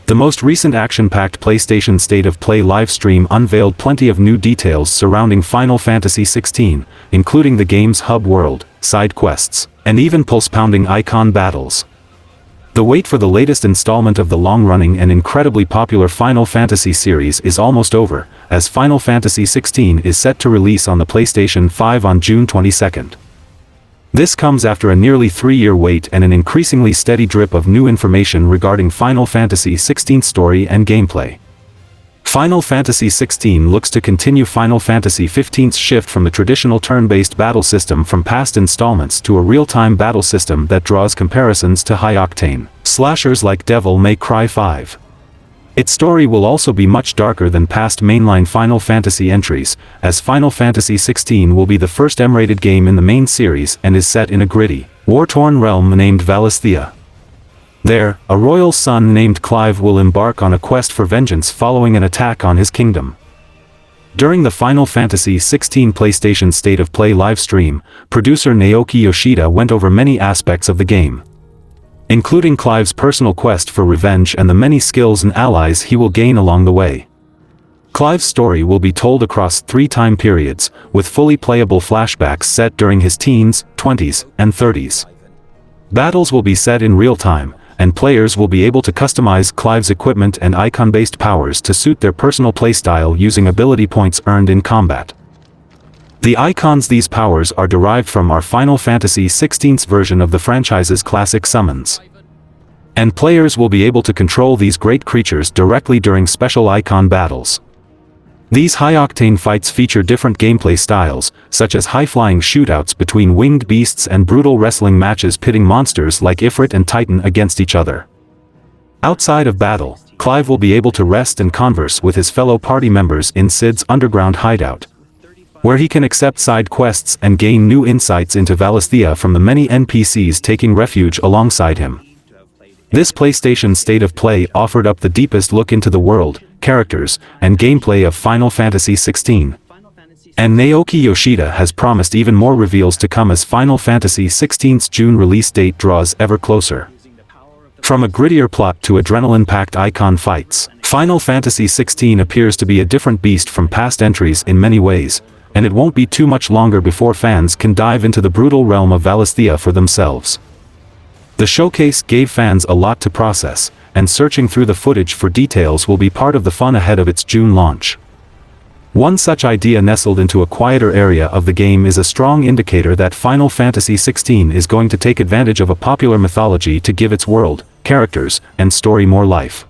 The most recent action-packed PlayStation State of Play livestream unveiled plenty of new details surrounding Final Fantasy XVI, including the game's hub world, side quests, and even pulse-pounding icon battles. The wait for the latest installment of the long-running and incredibly popular Final Fantasy series is almost over, as Final Fantasy XVI is set to release on the PlayStation 5 on June 22. This comes after a nearly 3-year wait and an increasingly steady drip of new information regarding Final Fantasy XVI's story and gameplay. Final Fantasy XVI looks to continue Final Fantasy XV's shift from the traditional turn-based battle system from past installments to a real-time battle system that draws comparisons to high-octane slashers like Devil May Cry 5. Its story will also be much darker than past mainline Final Fantasy entries, as Final Fantasy XVI will be the first M-rated game in the main series and is set in a gritty, war-torn realm named Valisthea. There, a royal son named Clive will embark on a quest for vengeance following an attack on his kingdom. During the Final Fantasy XVI PlayStation State of Play livestream, producer Naoki Yoshida went over many aspects of the game, including Clive's personal quest for revenge and the many skills and allies he will gain along the way. Clive's story will be told across 3 time periods, with fully playable flashbacks set during his teens, 20s, and 30s. Battles will be set in real time, and players will be able to customize Clive's equipment and icon-based powers to suit their personal playstyle using ability points earned in combat. The icons these powers are derived from are Final Fantasy XVI's version of the franchise's classic summons. And players will be able to control these great creatures directly during special icon battles. These high-octane fights feature different gameplay styles, such as high-flying shootouts between winged beasts and brutal wrestling matches pitting monsters like Ifrit and Titan against each other. Outside of battle, Clive will be able to rest and converse with his fellow party members in Cid's underground hideout, where he can accept side quests and gain new insights into Valisthea from the many NPCs taking refuge alongside him. This PlayStation State of Play offered up the deepest look into the world, characters, and gameplay of Final Fantasy XVI. And Naoki Yoshida has promised even more reveals to come as Final Fantasy XVI's June release date draws ever closer. From a grittier plot to adrenaline-packed icon fights, Final Fantasy XVI appears to be a different beast from past entries in many ways, and it won't be too much longer before fans can dive into the brutal realm of Valisthea for themselves. The showcase gave fans a lot to process, and searching through the footage for details will be part of the fun ahead of its June launch. One such idea nestled into a quieter area of the game is a strong indicator that Final Fantasy XVI is going to take advantage of a popular mythology to give its world, characters, and story more life.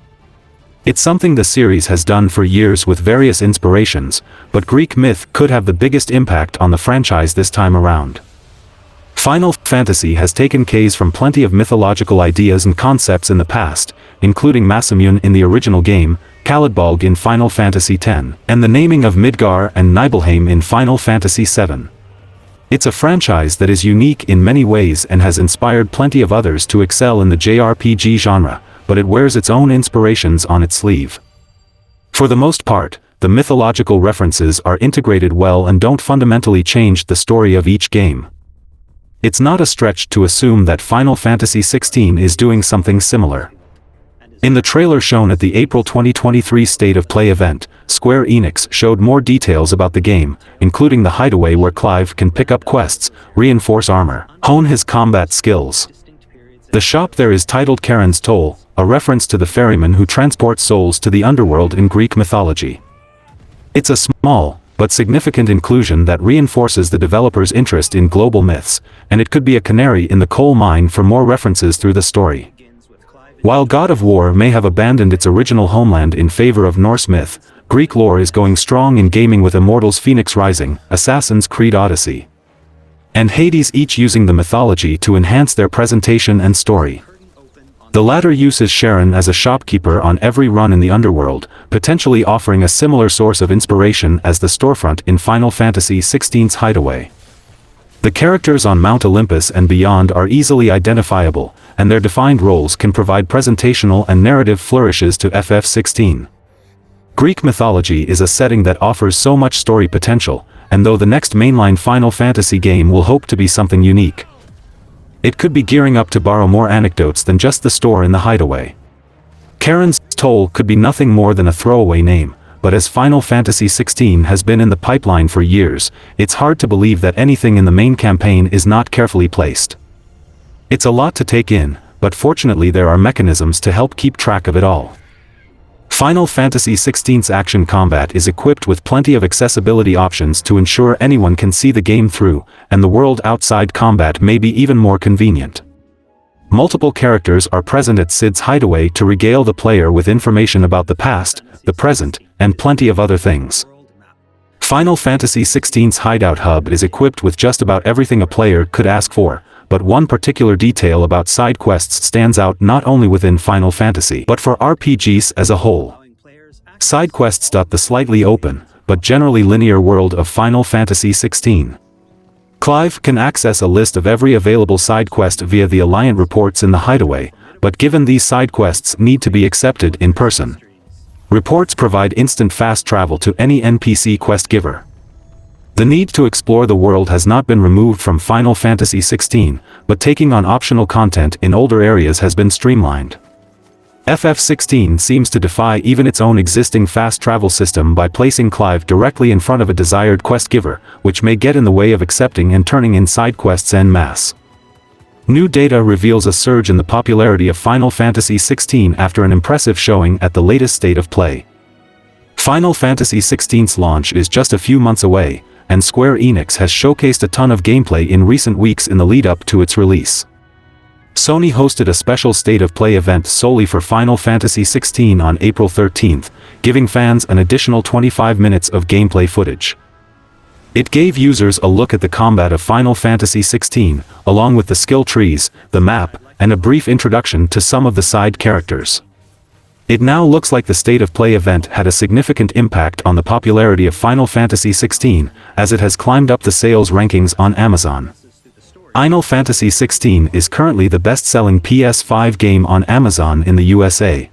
It's something the series has done for years with various inspirations, but Greek myth could have the biggest impact on the franchise this time around. Final Fantasy has taken cues from plenty of mythological ideas and concepts in the past, including Masamune in the original game, Kalidbolg in Final Fantasy X, and the naming of Midgar and Nibelheim in Final Fantasy VII. It's a franchise that is unique in many ways and has inspired plenty of others to excel in the JRPG genre, but it wears its own inspirations on its sleeve. For the most part, the mythological references are integrated well and don't fundamentally change the story of each game. It's not a stretch to assume that Final Fantasy XVI is doing something similar. In the trailer shown at the April 2023 State of Play event, Square Enix showed more details about the game, including the hideaway where Clive can pick up quests, reinforce armor, hone his combat skills. The shop there is titled Charon's Toll, a reference to the ferryman who transports souls to the underworld in Greek mythology. It's a small, but significant inclusion that reinforces the developer's interest in global myths, and it could be a canary in the coal mine for more references through the story. While God of War may have abandoned its original homeland in favor of Norse myth, Greek lore is going strong in gaming with Immortals Phoenix Rising, Assassin's Creed Odyssey, and Hades, each using the mythology to enhance their presentation and story. The latter uses Charon as a shopkeeper on every run in the underworld, potentially offering a similar source of inspiration as the storefront in Final Fantasy XVI's Hideaway. The characters on Mount Olympus and beyond are easily identifiable, and their defined roles can provide presentational and narrative flourishes to FF16. Greek mythology is a setting that offers so much story potential, and though the next mainline Final Fantasy game will hope to be something unique, it could be gearing up to borrow more anecdotes than just the store in the Hideaway. Charon's Toll could be nothing more than a throwaway name, but as Final Fantasy XVI has been in the pipeline for years, it's hard to believe that anything in the main campaign is not carefully placed. It's a lot to take in, but fortunately there are mechanisms to help keep track of it all. Final Fantasy XVI's action combat is equipped with plenty of accessibility options to ensure anyone can see the game through, and the world outside combat may be even more convenient. Multiple characters are present at Cid's hideaway to regale the player with information about the past, the present, and plenty of other things. Final Fantasy XVI's hideout hub is equipped with just about everything a player could ask for, but one particular detail about side quests stands out not only within Final Fantasy but for RPGs as a whole. Side quests. The slightly open, but generally linear world of Final Fantasy XVI. Clive can access a list of every available side quest via the Alliant reports in the hideaway, but given these side quests need to be accepted in person. Reports provide instant fast travel to any NPC quest giver. The need to explore the world has not been removed from Final Fantasy XVI, but taking on optional content in older areas has been streamlined. FF16 seems to defy even its own existing fast travel system by placing Clive directly in front of a desired quest giver, which may get in the way of accepting and turning in side quests en masse. New data reveals a surge in the popularity of Final Fantasy XVI after an impressive showing at the latest State of Play. Final Fantasy XVI's launch is just a few months away, and Square Enix has showcased a ton of gameplay in recent weeks in the lead-up to its release. Sony hosted a special State of Play event solely for Final Fantasy XVI on April 13th, giving fans an additional 25 minutes of gameplay footage. It gave users a look at the combat of Final Fantasy XVI, along with the skill trees, the map, and a brief introduction to some of the side characters. It now looks like the State of Play event had a significant impact on the popularity of Final Fantasy XVI, as it has climbed up the sales rankings on Amazon. Final Fantasy XVI is currently the best-selling PS5 game on Amazon in the USA.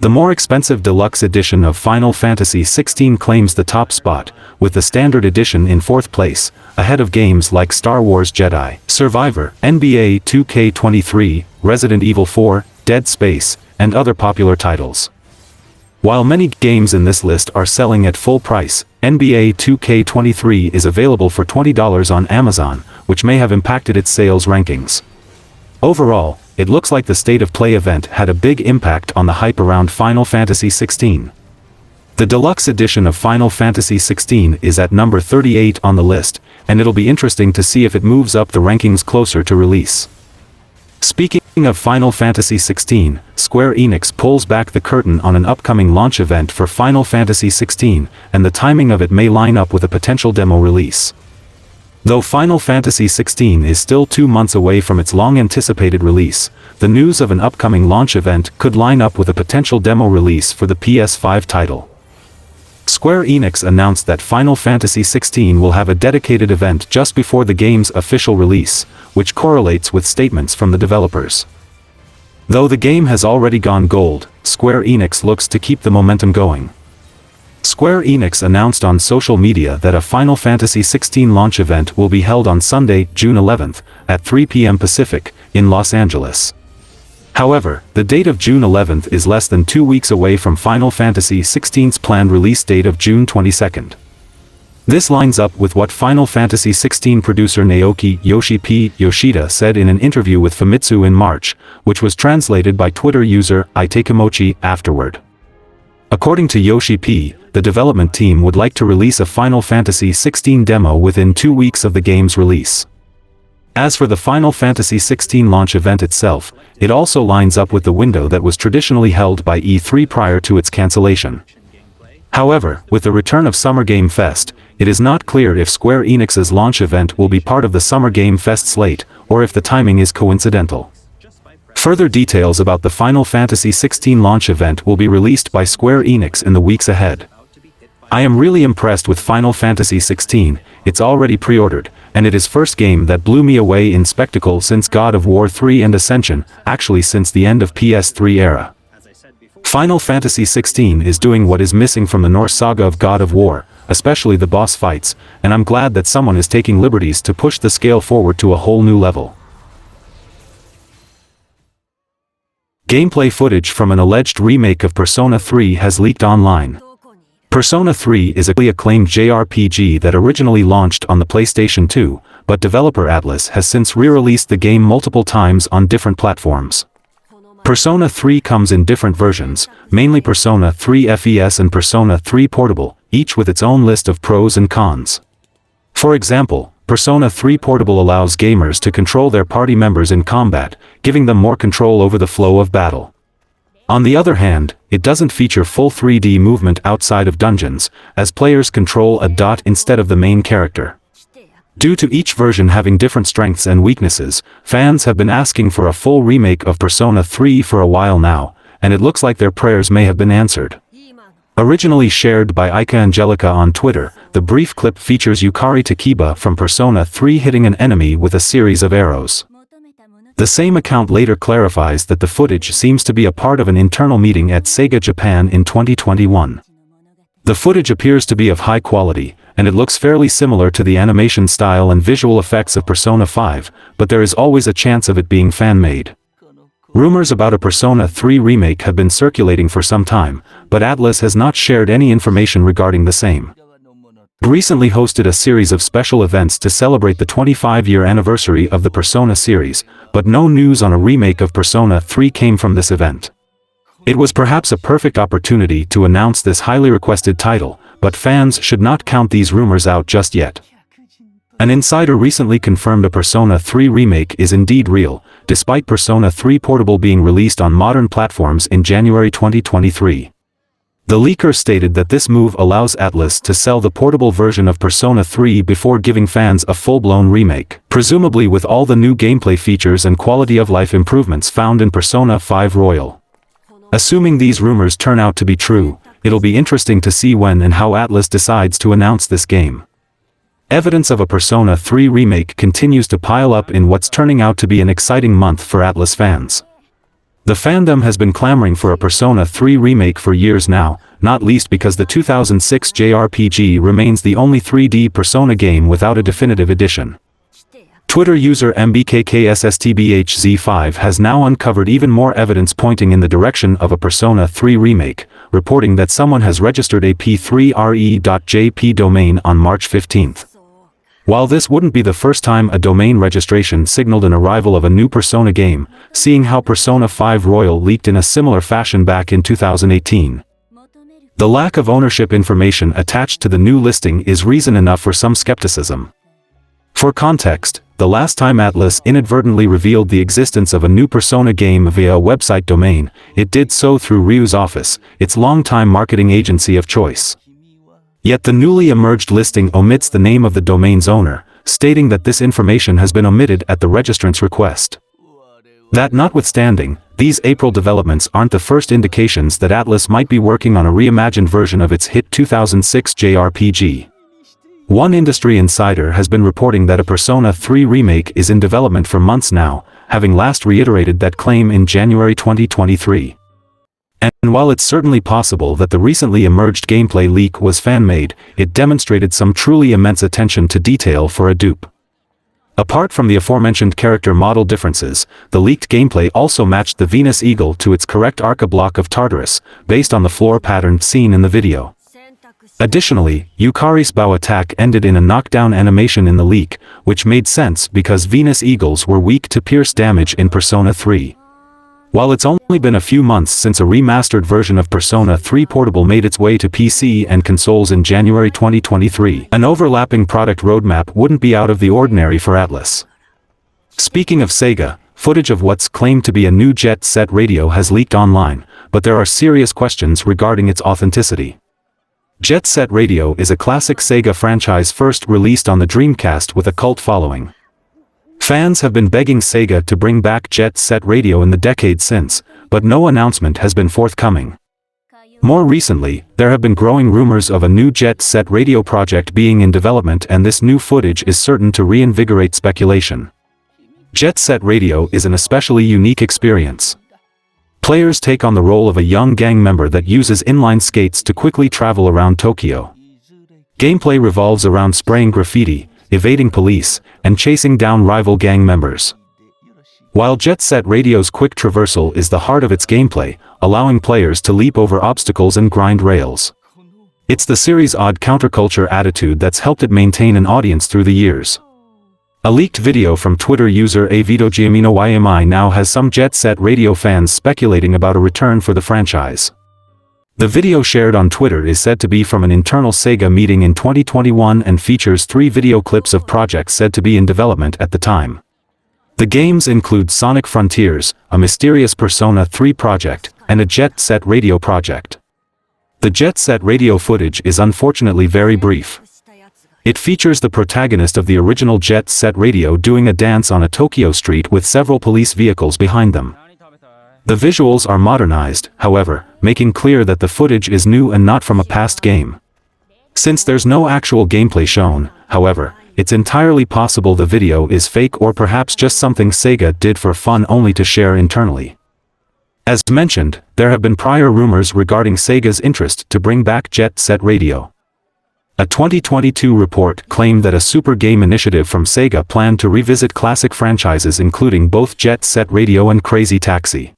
The more expensive deluxe edition of Final Fantasy XVI claims the top spot, with the standard edition in fourth place, ahead of games like Star Wars Jedi Survivor, NBA 2K23, Resident Evil 4, Dead Space, and other popular titles. While many games in this list are selling at full price, NBA 2K23 is available for $20 on Amazon, which may have impacted its sales rankings. Overall, it looks like the State of Play event had a big impact on the hype around Final Fantasy XVI. The deluxe edition of Final Fantasy XVI is at number 38 on the list, and it'll be interesting to see if it moves up the rankings closer to release. Speaking of Final Fantasy XVI, Square Enix pulls back the curtain on an upcoming launch event for Final Fantasy XVI, and the timing of it may line up with a potential demo release. Though Final Fantasy XVI is still 2 months away from its long-anticipated release, the news of an upcoming launch event could line up with a potential demo release for the PS5 title. Square Enix announced that Final Fantasy XVI will have a dedicated event just before the game's official release, which correlates with statements from the developers. Though the game has already gone gold, Square Enix looks to keep the momentum going. Square Enix announced on social media that a Final Fantasy XVI launch event will be held on Sunday, June 11th, at 3 p.m. Pacific, in Los Angeles. However, the date of June 11th is less than 2 weeks away from Final Fantasy XVI's planned release date of June 22nd. This lines up with what Final Fantasy XVI producer Naoki Yoshida said in an interview with Famitsu in March, which was translated by Twitter user Itakimochi afterward. According to Yoshi, the development team would like to release a Final Fantasy XVI demo within 2 weeks of the game's release. As for the Final Fantasy XVI launch event itself, it also lines up with the window that was traditionally held by E3 prior to its cancellation. However, with the return of Summer Game Fest, it is not clear if Square Enix's launch event will be part of the Summer Game Fest slate, or if the timing is coincidental. Further details about the Final Fantasy XVI launch event will be released by Square Enix in the weeks ahead. I am really impressed with Final Fantasy XVI, it's already pre-ordered, and it is first game that blew me away in spectacle since God of War 3 and Ascension, actually since the end of PS3 era. Final Fantasy XVI is doing what is missing from the Norse saga of God of War, especially the boss fights, and I'm glad that someone is taking liberties to push the scale forward to a whole new level. Gameplay footage from an alleged remake of Persona 3 has leaked online. Persona 3 is a critically acclaimed JRPG that originally launched on the PlayStation 2, but developer Atlus has since re-released the game multiple times on different platforms. Persona 3 comes in different versions, mainly Persona 3 FES and Persona 3 Portable, each with its own list of pros and cons. For example, Persona 3 Portable allows gamers to control their party members in combat, giving them more control over the flow of battle. On the other hand, it doesn't feature full 3D movement outside of dungeons, as players control a dot instead of the main character. Due to each version having different strengths and weaknesses, fans have been asking for a full remake of Persona 3 for a while now, and it looks like their prayers may have been answered. Originally shared by Ika Angelica on Twitter, the brief clip features Yukari Takiba from Persona 3 hitting an enemy with a series of arrows. The same account later clarifies that the footage seems to be a part of an internal meeting at Sega Japan in 2021. The footage appears to be of high quality, and it looks fairly similar to the animation style and visual effects of Persona 5, but there is always a chance of it being fan-made. Rumors about a Persona 3 remake have been circulating for some time, but Atlus has not shared any information regarding the same. It recently hosted a series of special events to celebrate the 25-year anniversary of the Persona series, but no news on a remake of Persona 3 came from this event. It was perhaps a perfect opportunity to announce this highly requested title, but fans should not count these rumors out just yet. An insider recently confirmed a Persona 3 remake is indeed real, despite Persona 3 Portable being released on modern platforms in January 2023. The leaker stated that this move allows Atlus to sell the portable version of Persona 3 before giving fans a full-blown remake, presumably with all the new gameplay features and quality-of-life improvements found in Persona 5 Royal. Assuming these rumors turn out to be true, it'll be interesting to see when and how Atlus decides to announce this game. Evidence of a Persona 3 remake continues to pile up in what's turning out to be an exciting month for Atlus fans. The fandom has been clamoring for a Persona 3 remake for years now, not least because the 2006 JRPG remains the only 3D Persona game without a definitive edition. Twitter user MBKKSSTBHZ5 has now uncovered even more evidence pointing in the direction of a Persona 3 remake, reporting that someone has registered a p3re.jp domain on March 15. While this wouldn't be the first time a domain registration signaled an arrival of a new Persona game, seeing how Persona 5 Royal leaked in a similar fashion back in 2018. The lack of ownership information attached to the new listing is reason enough for some skepticism. For context, the last time Atlus inadvertently revealed the existence of a new Persona game via a website domain, it did so through Ryu's office, its longtime marketing agency of choice. Yet the newly emerged listing omits the name of the domain's owner, stating that this information has been omitted at the registrant's request. That notwithstanding, these April developments aren't the first indications that Atlus might be working on a reimagined version of its hit 2006 JRPG. One industry insider has been reporting that a Persona 3 remake is in development for months now, having last reiterated that claim in January 2023. And while it's certainly possible that the recently emerged gameplay leak was fan-made, it demonstrated some truly immense attention to detail for a dupe. Apart from the aforementioned character model differences, the leaked gameplay also matched the Venus Eagle to its correct Arca block of Tartarus, based on the floor pattern seen in the video. Additionally, Yukari's bow attack ended in a knockdown animation in the leak, which made sense because Venus Eagles were weak to pierce damage in Persona 3. While it's only been a few months since a remastered version of Persona 3 Portable made its way to PC and consoles in January 2023, an overlapping product roadmap wouldn't be out of the ordinary for Atlus. Speaking of Sega, footage of what's claimed to be a new Jet Set Radio has leaked online, but there are serious questions regarding its authenticity. Jet Set Radio is a classic Sega franchise first released on the Dreamcast with a cult following. Fans have been begging Sega to bring back Jet Set Radio in the decades since, but no announcement has been forthcoming. More recently, there have been growing rumors of a new Jet Set Radio project being in development, and this new footage is certain to reinvigorate speculation. Jet Set Radio is an especially unique experience. Players take on the role of a young gang member that uses inline skates to quickly travel around Tokyo. Gameplay revolves around spraying graffiti, evading police, and chasing down rival gang members. While Jet Set Radio's quick traversal is the heart of its gameplay, allowing players to leap over obstacles and grind rails. It's the series' odd counterculture attitude that's helped it maintain an audience through the years. A leaked video from Twitter user AVitoGiaminoYMI now has some Jet Set Radio fans speculating about a return for the franchise. The video shared on Twitter is said to be from an internal Sega meeting in 2021 and features 3 video clips of projects said to be in development at the time. The games include Sonic Frontiers, a mysterious Persona 3 project, and a Jet Set Radio project. The Jet Set Radio footage is unfortunately very brief. It features the protagonist of the original Jet Set Radio doing a dance on a Tokyo street with several police vehicles behind them. The visuals are modernized, however, making clear that the footage is new and not from a past game. Since there's no actual gameplay shown, however, it's entirely possible the video is fake or perhaps just something Sega did for fun only to share internally. As mentioned, there have been prior rumors regarding Sega's interest to bring back Jet Set Radio. A 2022 report claimed that a super game initiative from Sega planned to revisit classic franchises including both Jet Set Radio and Crazy Taxi.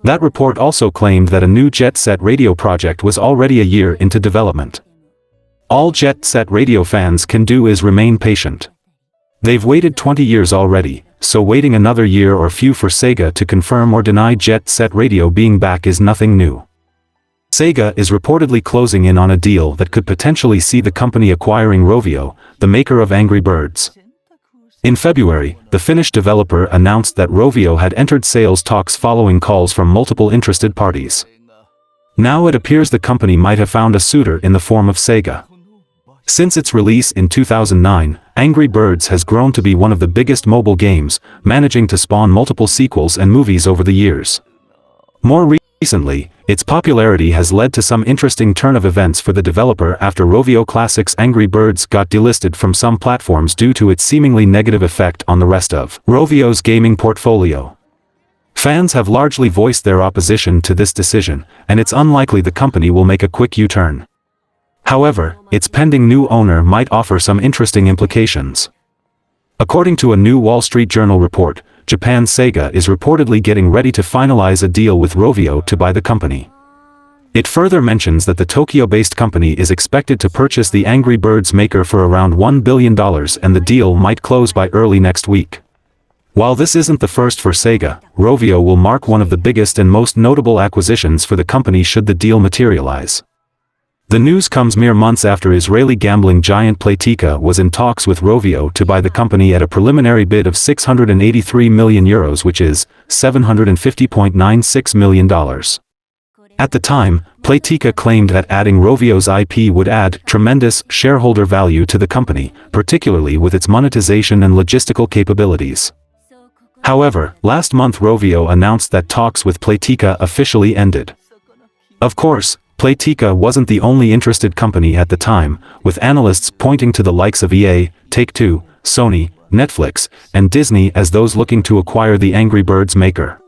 That report also claimed that a new Jet Set Radio project was already a year into development. All Jet Set Radio fans can do is remain patient. They've waited 20 years already, so waiting another year or few for Sega to confirm or deny Jet Set Radio being back is nothing new. Sega is reportedly closing in on a deal that could potentially see the company acquiring Rovio, the maker of Angry Birds. In February, the Finnish developer announced that Rovio had entered sales talks following calls from multiple interested parties. Now it appears the company might have found a suitor in the form of Sega. Since its release in 2009, Angry Birds has grown to be one of the biggest mobile games, managing to spawn multiple sequels and movies over the years. More recently, its popularity has led to some interesting turn of events for the developer after Rovio Classics Angry Birds got delisted from some platforms due to its seemingly negative effect on the rest of Rovio's gaming portfolio. Fans have largely voiced their opposition to this decision, and it's unlikely the company will make a quick U-turn. However, its pending new owner might offer some interesting implications. According to a new Wall Street Journal report, Japan's Sega is reportedly getting ready to finalize a deal with Rovio to buy the company. It further mentions that the Tokyo-based company is expected to purchase the Angry Birds maker for around $1 billion and the deal might close by early next week. While this isn't the first for Sega, Rovio will mark one of the biggest and most notable acquisitions for the company should the deal materialize. The news comes mere months after Israeli gambling giant Playtika was in talks with Rovio to buy the company at a preliminary bid of €683 million, which is $750.96 million. At the time, Playtika claimed that adding Rovio's IP would add tremendous shareholder value to the company, particularly with its monetization and logistical capabilities. However, last month Rovio announced that talks with Playtika officially ended. Of course, Playtika wasn't the only interested company at the time, with analysts pointing to the likes of EA, Take-Two, Sony, Netflix, and Disney as those looking to acquire the Angry Birds maker.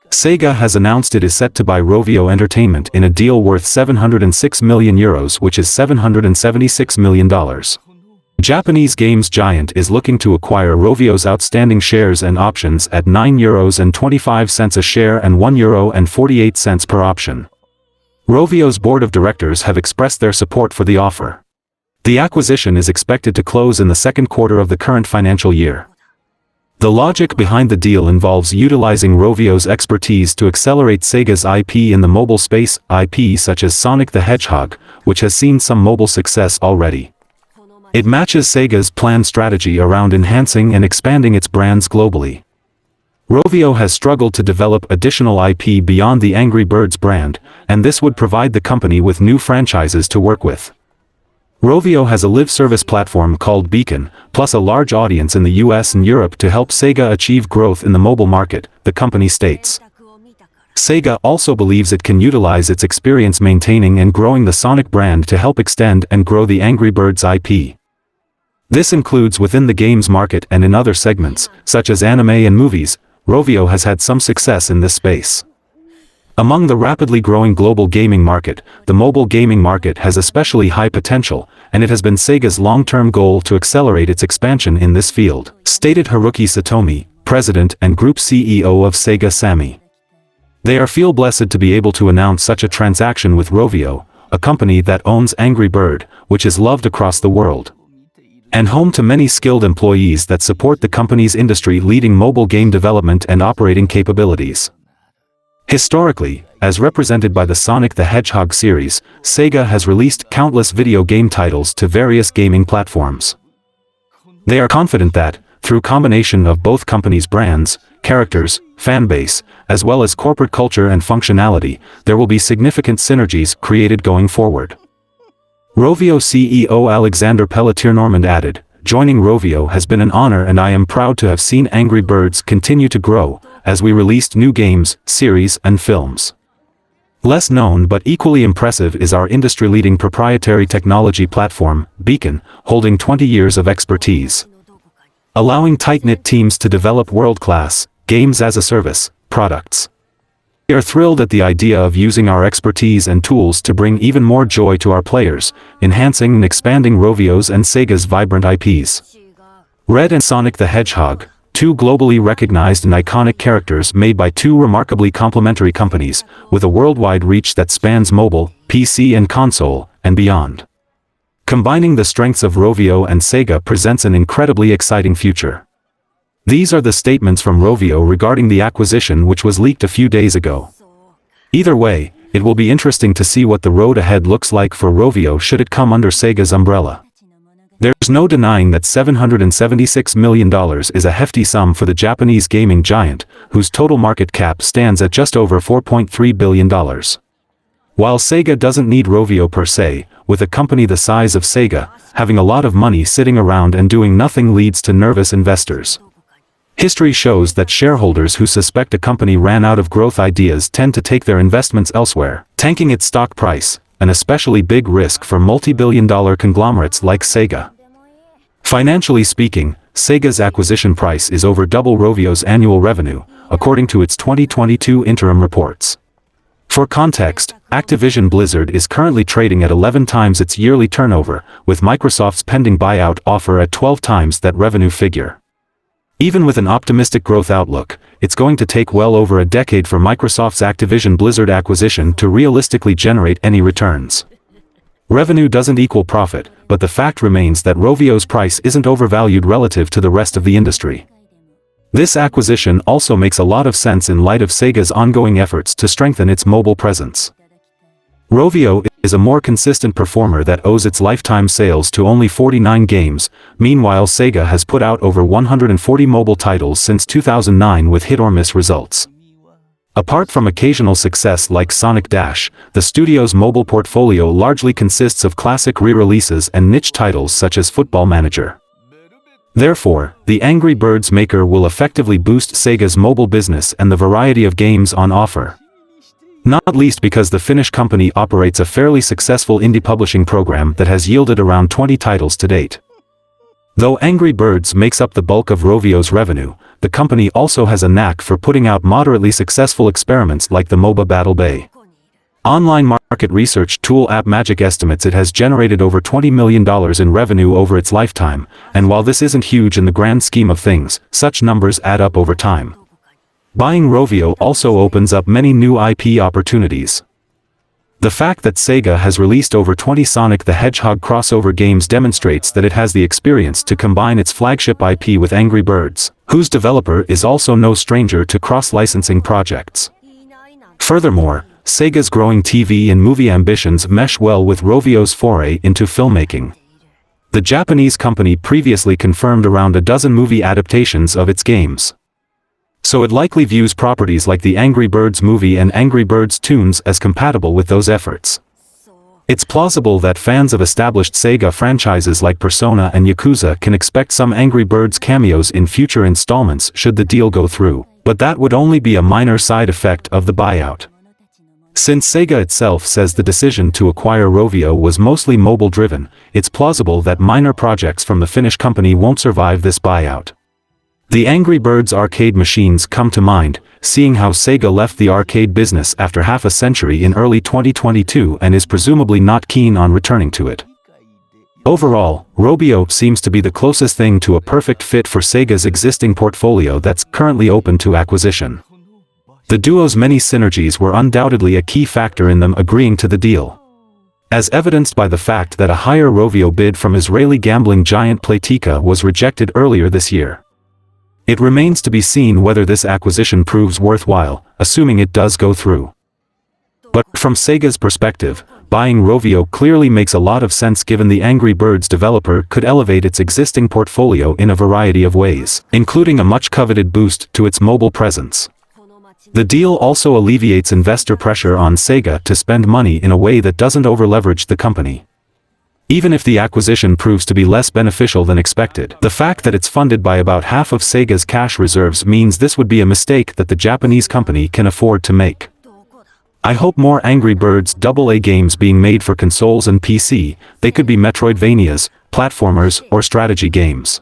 Sega has announced it is set to buy Rovio Entertainment in a deal worth €706 million, which is $776 million. Japanese games giant is looking to acquire Rovio's outstanding shares and options at €9.25 a share and €1.48 per option. Rovio's board of directors have expressed their support for the offer. The acquisition is expected to close in the second quarter of the current financial year. The logic behind the deal involves utilizing Rovio's expertise to accelerate Sega's IP in the mobile space, IP such as Sonic the Hedgehog, which has seen some mobile success already. It matches Sega's planned strategy around enhancing and expanding its brands globally. Rovio has struggled to develop additional IP beyond the Angry Birds brand, and this would provide the company with new franchises to work with. Rovio has a live service platform called Beacon, plus a large audience in the US and Europe to help Sega achieve growth in the mobile market, the company states. Sega also believes it can utilize its experience maintaining and growing the Sonic brand to help extend and grow the Angry Birds IP. This includes within the games market and in other segments, such as anime and movies. Rovio has had some success in this space. Among the rapidly growing global gaming market, the mobile gaming market has especially high potential, and it has been Sega's long-term goal to accelerate its expansion in this field, stated Haruki Satomi, President and Group CEO of Sega Sammy. They feel blessed to be able to announce such a transaction with Rovio, a company that owns Angry Bird, which is loved across the world, and home to many skilled employees that support the company's industry-leading mobile game development and operating capabilities. Historically, as represented by the Sonic the Hedgehog series, Sega has released countless video game titles to various gaming platforms. They are confident that, through combination of both companies' brands, characters, fanbase, as well as corporate culture and functionality, there will be significant synergies created going forward. Rovio CEO Alexander Pelletier-Normand added, "Joining Rovio has been an honor and I am proud to have seen Angry Birds continue to grow, as we released new games, series, and films. Less known but equally impressive is our industry-leading proprietary technology platform, Beacon, holding 20 years of expertise, allowing tight-knit teams to develop world-class, games-as-a-service, products. We are thrilled at the idea of using our expertise and tools to bring even more joy to our players, enhancing and expanding Rovio's and Sega's vibrant IPs. Red and Sonic the Hedgehog, two globally recognized and iconic characters made by two remarkably complementary companies, with a worldwide reach that spans mobile, PC and console, and beyond. Combining the strengths of Rovio and Sega presents an incredibly exciting future." These are the statements from Rovio regarding the acquisition, which was leaked a few days ago. Either way, it will be interesting to see what the road ahead looks like for Rovio should it come under Sega's umbrella. There's no denying that $776 million is a hefty sum for the Japanese gaming giant, whose total market cap stands at just over $4.3 billion. While Sega doesn't need Rovio per se, with a company the size of Sega, having a lot of money sitting around and doing nothing leads to nervous investors. History shows that shareholders who suspect a company ran out of growth ideas tend to take their investments elsewhere, tanking its stock price, an especially big risk for multi-billion-dollar conglomerates like Sega. Financially speaking, Sega's acquisition price is over double Rovio's annual revenue, according to its 2022 interim reports. For context, Activision Blizzard is currently trading at 11 times its yearly turnover, with Microsoft's pending buyout offer at 12 times that revenue figure. Even with an optimistic growth outlook, it's going to take well over a decade for Microsoft's Activision Blizzard acquisition to realistically generate any returns. Revenue doesn't equal profit, but the fact remains that Rovio's price isn't overvalued relative to the rest of the industry. This acquisition also makes a lot of sense in light of Sega's ongoing efforts to strengthen its mobile presence. Rovio is a more consistent performer that owes its lifetime sales to only 49 games, meanwhile Sega has put out over 140 mobile titles since 2009 with hit-or-miss results. Apart from occasional success like Sonic Dash, the studio's mobile portfolio largely consists of classic re-releases and niche titles such as Football Manager. Therefore, the Angry Birds maker will effectively boost Sega's mobile business and the variety of games on offer. Not least because the Finnish company operates a fairly successful indie publishing program that has yielded around 20 titles to date. Though Angry Birds makes up the bulk of Rovio's revenue, the company also has a knack for putting out moderately successful experiments like the MOBA Battle Bay. Online market research tool AppMagic estimates it has generated over $20 million in revenue over its lifetime, and while this isn't huge in the grand scheme of things, such numbers add up over time. Buying Rovio also opens up many new IP opportunities. The fact that Sega has released over 20 Sonic the Hedgehog crossover games demonstrates that it has the experience to combine its flagship IP with Angry Birds, whose developer is also no stranger to cross-licensing projects. Furthermore, Sega's growing TV and movie ambitions mesh well with Rovio's foray into filmmaking. The Japanese company previously confirmed around a dozen movie adaptations of its games. So it likely views properties like the Angry Birds movie and Angry Birds tunes as compatible with those efforts. It's plausible that fans of established Sega franchises like Persona and Yakuza can expect some Angry Birds cameos in future installments should the deal go through, but that would only be a minor side effect of the buyout. Since Sega itself says the decision to acquire Rovio was mostly mobile-driven, it's plausible that minor projects from the Finnish company won't survive this buyout. The Angry Birds arcade machines come to mind, seeing how Sega left the arcade business after half a century in early 2022 and is presumably not keen on returning to it. Overall, Rovio seems to be the closest thing to a perfect fit for Sega's existing portfolio that's currently open to acquisition. The duo's many synergies were undoubtedly a key factor in them agreeing to the deal, as evidenced by the fact that a higher Rovio bid from Israeli gambling giant Playtika was rejected earlier this year. It remains to be seen whether this acquisition proves worthwhile, assuming it does go through. But from Sega's perspective, buying Rovio clearly makes a lot of sense given the Angry Birds developer could elevate its existing portfolio in a variety of ways, including a much-coveted boost to its mobile presence. The deal also alleviates investor pressure on Sega to spend money in a way that doesn't over-leverage the company. Even if the acquisition proves to be less beneficial than expected, the fact that it's funded by about half of Sega's cash reserves means this would be a mistake that the Japanese company can afford to make. I hope more Angry Birds AA games being made for consoles and PC. They could be Metroidvanias, platformers, or strategy games.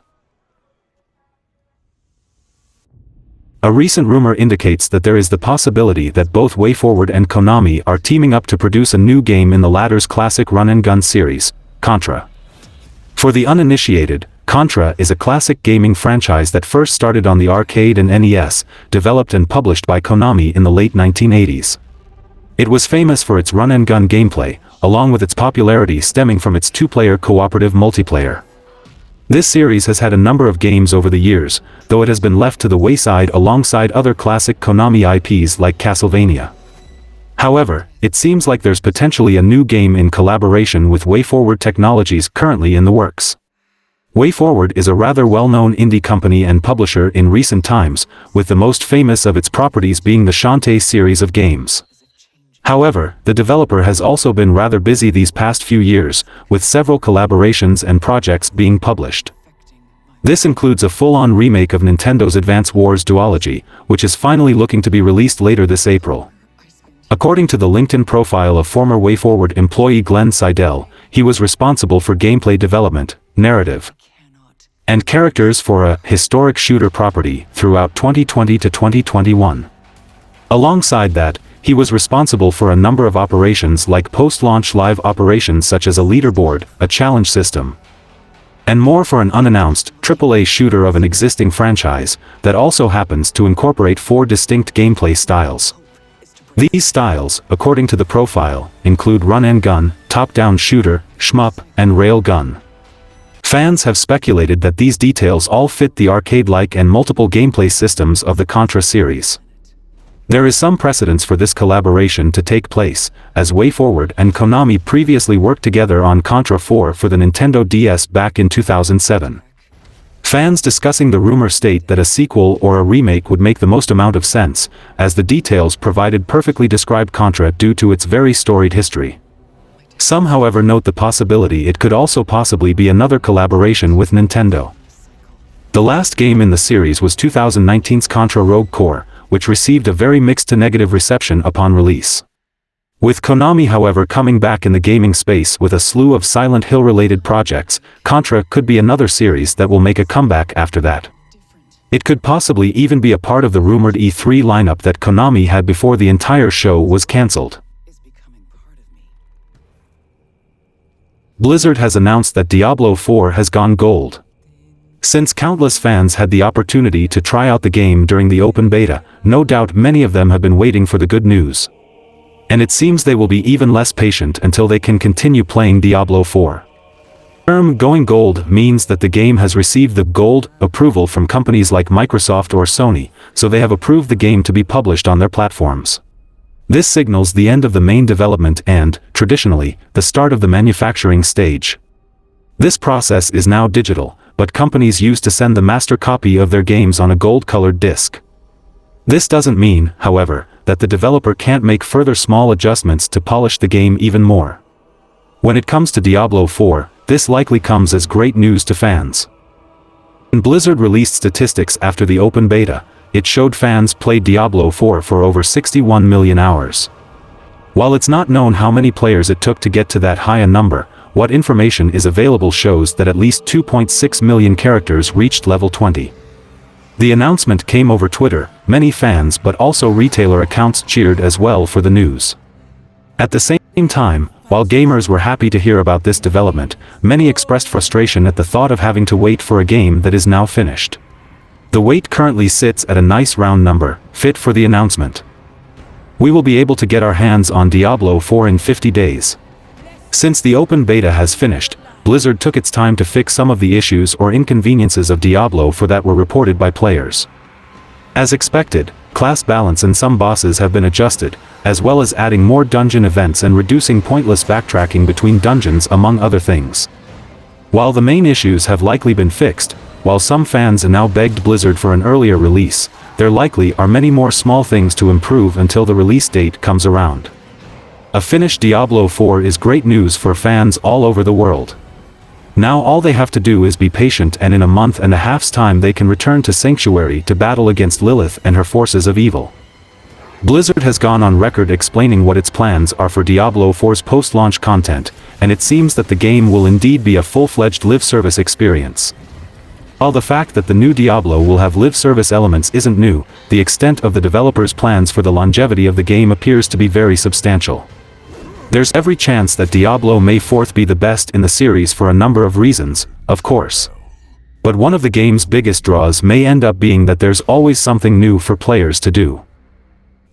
A recent rumor indicates that there is the possibility that both Wayforward and Konami are teaming up to produce a new game in the latter's classic run-and-gun series, Contra. For the uninitiated, Contra is a classic gaming franchise that first started on the arcade and NES, developed and published by Konami in the late 1980s. It was famous for its run-and-gun gameplay, along with its popularity stemming from its two-player cooperative multiplayer. This series has had a number of games over the years, though it has been left to the wayside alongside other classic Konami IPs like Castlevania. However, it seems like there's potentially a new game in collaboration with Wayforward Technologies currently in the works. Wayforward is a rather well-known indie company and publisher in recent times, with the most famous of its properties being the Shantae series of games. However, the developer has also been rather busy these past few years, with several collaborations and projects being published. This includes a full-on remake of Nintendo's Advance Wars duology, which is finally looking to be released later this April. According to the LinkedIn profile of former Wayforward employee Glenn Seidel, he was responsible for gameplay development, narrative, and characters for a historic shooter property throughout 2020 to 2021. Alongside that, he was responsible for a number of operations like post-launch live operations such as a leaderboard, a challenge system, and more for an unannounced AAA shooter of an existing franchise that also happens to incorporate 4 distinct gameplay styles. These styles, according to the profile, include run-and-gun, top-down shooter, shmup, and rail-gun. Fans have speculated that these details all fit the arcade-like and multiple gameplay systems of the Contra series. There is some precedence for this collaboration to take place, as Wayforward and Konami previously worked together on Contra 4 for the Nintendo DS back in 2007. Fans discussing the rumor state that a sequel or a remake would make the most amount of sense, as the details provided perfectly describe Contra due to its very storied history. Some however note the possibility it could also possibly be another collaboration with Nintendo. The last game in the series was 2019's Contra Rogue Core, which received a very mixed to negative reception upon release. With Konami however coming back in the gaming space with a slew of Silent Hill-related projects, Contra could be another series that will make a comeback after that. It could possibly even be a part of the rumored E3 lineup that Konami had before the entire show was cancelled. Blizzard has announced that Diablo 4 has gone gold. Since countless fans had the opportunity to try out the game during the open beta, no doubt many of them have been waiting for the good news. And it seems they will be even less patient until they can continue playing Diablo 4. The term going gold means that the game has received the gold approval from companies like Microsoft or Sony, so they have approved the game to be published on their platforms. This signals the end of the main development and, traditionally, the start of the manufacturing stage. This process is now digital, but companies used to send the master copy of their games on a gold-colored disc. This doesn't mean, however, that the developer can't make further small adjustments to polish the game even more. When it comes to Diablo 4, this likely comes as great news to fans. When Blizzard released statistics after the open beta, it showed fans played Diablo 4 for over 61 million hours. While it's not known how many players it took to get to that high a number, what information is available shows that at least 2.6 million characters reached level 20. The announcement came over Twitter, many fans but also retailer accounts cheered as well for the news. At the same time, While gamers were happy to hear about this development, many expressed frustration at the thought of having to wait for a game that is now finished. The wait currently sits at a nice round number, fit for the announcement. We will be able to get our hands on Diablo 4 in 50 days. Since the open beta has finished, Blizzard took its time to fix some of the issues or inconveniences of Diablo 4 that were reported by players. As expected, class balance and some bosses have been adjusted, as well as adding more dungeon events and reducing pointless backtracking between dungeons among other things. While the main issues have likely been fixed, while some fans have now begged Blizzard for an earlier release, there likely are many more small things to improve until the release date comes around. A finished Diablo 4 is great news for fans all over the world. Now all they have to do is be patient, and in a month and a half's time they can return to Sanctuary to battle against Lilith and her forces of evil. Blizzard has gone on record explaining what its plans are for Diablo 4's post-launch content, and it seems that the game will indeed be a full-fledged live service experience. While the fact that the new Diablo will have live service elements isn't new, the extent of the developers' plans for the longevity of the game appears to be very substantial. There's every chance that Diablo may forth be the best in the series for a number of reasons, of course. But one of the game's biggest draws may end up being that there's always something new for players to do.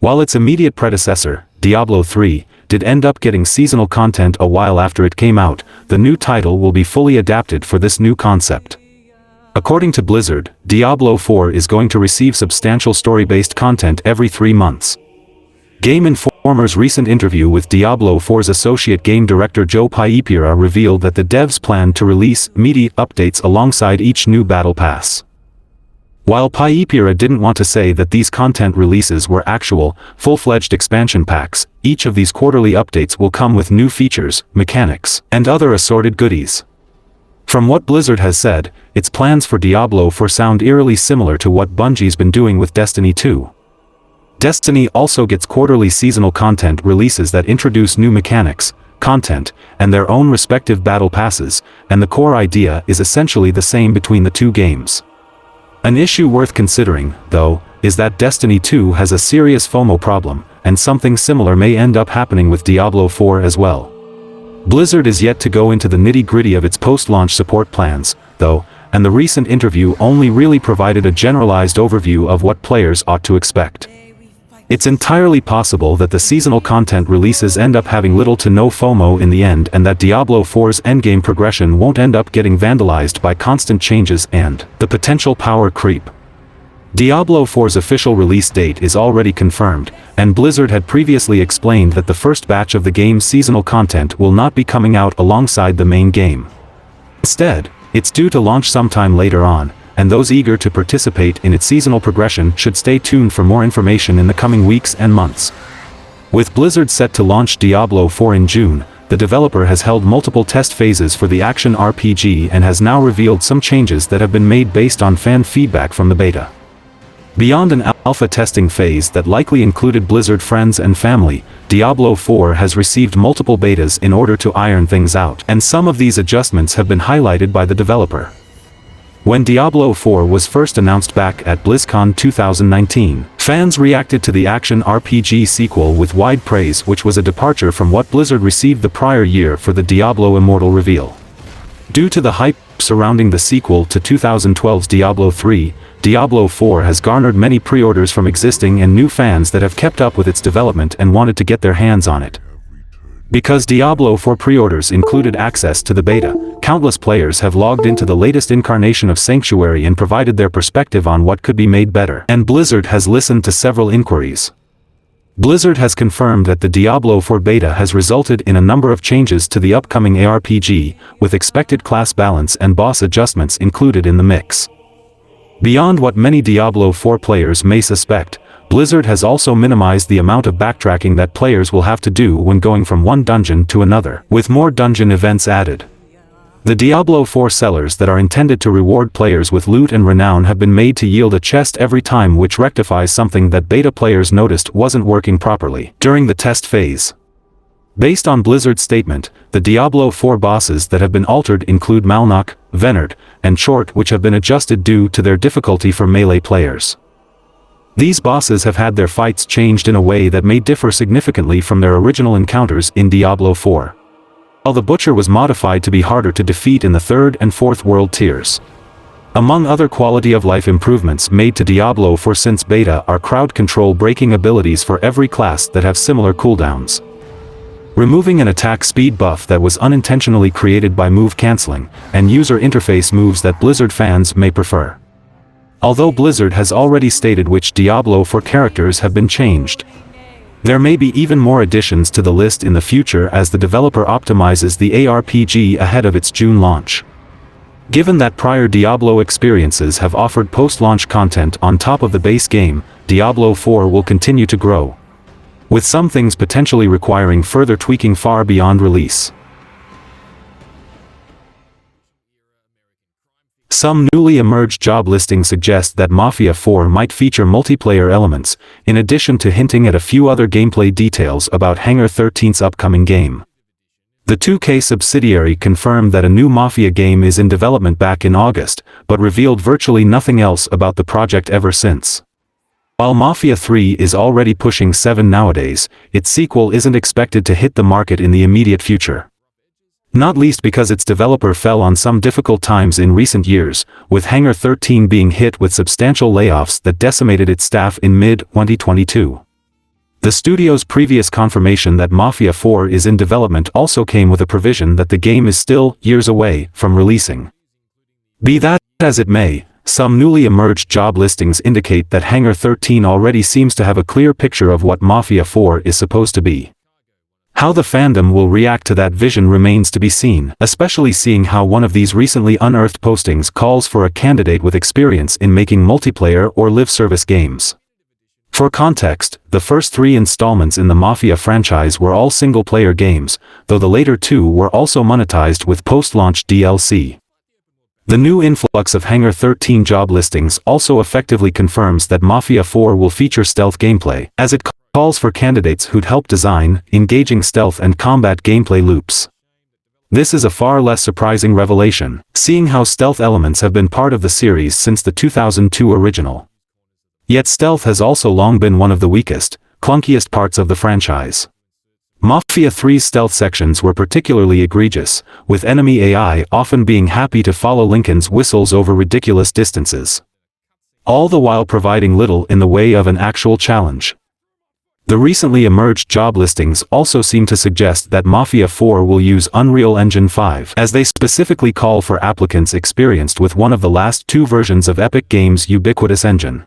While its immediate predecessor, Diablo 3, did end up getting seasonal content a while after it came out, the new title will be fully adapted for this new concept. According to Blizzard, Diablo 4 is going to receive substantial story-based content every 3 months. Game Informer's recent interview with Diablo 4's associate game director Joe Piepera revealed that the devs plan to release meaty updates alongside each new battle pass. While Piepera didn't want to say that these content releases were actual, full-fledged expansion packs, each of these quarterly updates will come with new features, mechanics, and other assorted goodies. From what Blizzard has said, its plans for Diablo 4 sound eerily similar to what Bungie's been doing with Destiny 2. Destiny also gets quarterly seasonal content releases that introduce new mechanics, content, and their own respective battle passes, and the core idea is essentially the same between the two games. An issue worth considering, though, is that Destiny 2 has a serious FOMO problem, and something similar may end up happening with Diablo 4 as well. Blizzard is yet to go into the nitty-gritty of its post-launch support plans, though, and the recent interview only really provided a generalized overview of what players ought to expect. It's entirely possible that the seasonal content releases end up having little to no FOMO in the end, and that Diablo 4's endgame progression won't end up getting vandalized by constant changes and the potential power creep. Diablo 4's official release date is already confirmed, and Blizzard had previously explained that the first batch of the game's seasonal content will not be coming out alongside the main game. Instead, it's due to launch sometime later on, and those eager to participate in its seasonal progression should stay tuned for more information in the coming weeks and months. With Blizzard set to launch Diablo 4 in June, the developer has held multiple test phases for the action RPG and has now revealed some changes that have been made based on fan feedback from the beta. Beyond an alpha testing phase that likely included Blizzard friends and family, Diablo 4 has received multiple betas in order to iron things out, and some of these adjustments have been highlighted by the developer. When Diablo 4 was first announced back at BlizzCon 2019, fans reacted to the action RPG sequel with wide praise, which was a departure from what Blizzard received the prior year for the Diablo Immortal reveal. Due to the hype surrounding the sequel to 2012's Diablo 3, Diablo 4 has garnered many pre-orders from existing and new fans that have kept up with its development and wanted to get their hands on it. Because Diablo 4 pre-orders included access to the beta, countless players have logged into the latest incarnation of Sanctuary and provided their perspective on what could be made better, and Blizzard has listened to several inquiries. Blizzard has confirmed that the Diablo 4 beta has resulted in a number of changes to the upcoming ARPG, with expected class balance and boss adjustments included in the mix. Beyond what many Diablo 4 players may suspect, Blizzard has also minimized the amount of backtracking that players will have to do when going from one dungeon to another, with more dungeon events added. The Diablo 4 sellers that are intended to reward players with loot and renown have been made to yield a chest every time, which rectifies something that beta players noticed wasn't working properly during the test phase. Based on Blizzard's statement, the Diablo 4 bosses that have been altered include Malnok, Venard, and Chort, which have been adjusted due to their difficulty for melee players. These bosses have had their fights changed in a way that may differ significantly from their original encounters in Diablo 4. while the Butcher was modified to be harder to defeat in the 3rd and 4th world tiers. Among other quality-of-life improvements made to Diablo 4 since beta are crowd control breaking abilities for every class that have similar cooldowns. Removing an attack speed buff that was unintentionally created by move cancelling, and user interface moves that Blizzard fans may prefer. Although Blizzard has already stated which Diablo 4 characters have been changed. There may be even more additions to the list in the future as the developer optimizes the ARPG ahead of its June launch. Given that prior Diablo experiences have offered post-launch content on top of the base game, Diablo 4 will continue to grow, with some things potentially requiring further tweaking far beyond release. Some newly emerged job listings suggest that Mafia 4 might feature multiplayer elements, in addition to hinting at a few other gameplay details about Hangar 13's upcoming game. The 2K subsidiary confirmed that a new Mafia game is in development back in August, but revealed virtually nothing else about the project ever since. While Mafia 3 is already pushing 7 nowadays, its sequel isn't expected to hit the market in the immediate future. Not least because its developer fell on some difficult times in recent years, with Hangar 13 being hit with substantial layoffs that decimated its staff in mid-2022. The studio's previous confirmation that Mafia 4 is in development also came with a provision that the game is still years away from releasing. Be that as it may, some newly emerged job listings indicate that Hangar 13 already seems to have a clear picture of what Mafia 4 is supposed to be. How the fandom will react to that vision remains to be seen, especially seeing how one of these recently unearthed postings calls for a candidate with experience in making multiplayer or live service games. For context, the first 3 installments in the Mafia franchise were all single-player games, though the later 2 were also monetized with post-launch DLC. The new influx of Hangar 13 job listings also effectively confirms that Mafia 4 will feature stealth gameplay, as it calls for candidates who'd help design engaging stealth and combat gameplay loops. This is a far less surprising revelation, seeing how stealth elements have been part of the series since the 2002 original. Yet stealth has also long been one of the weakest, clunkiest parts of the franchise. Mafia 3's stealth sections were particularly egregious, with enemy AI often being happy to follow Lincoln's whistles over ridiculous distances, all the while providing little in the way of an actual challenge. The recently emerged job listings also seem to suggest that Mafia 4 will use Unreal Engine 5, as they specifically call for applicants experienced with one of the last 2 versions of Epic Games' ubiquitous engine.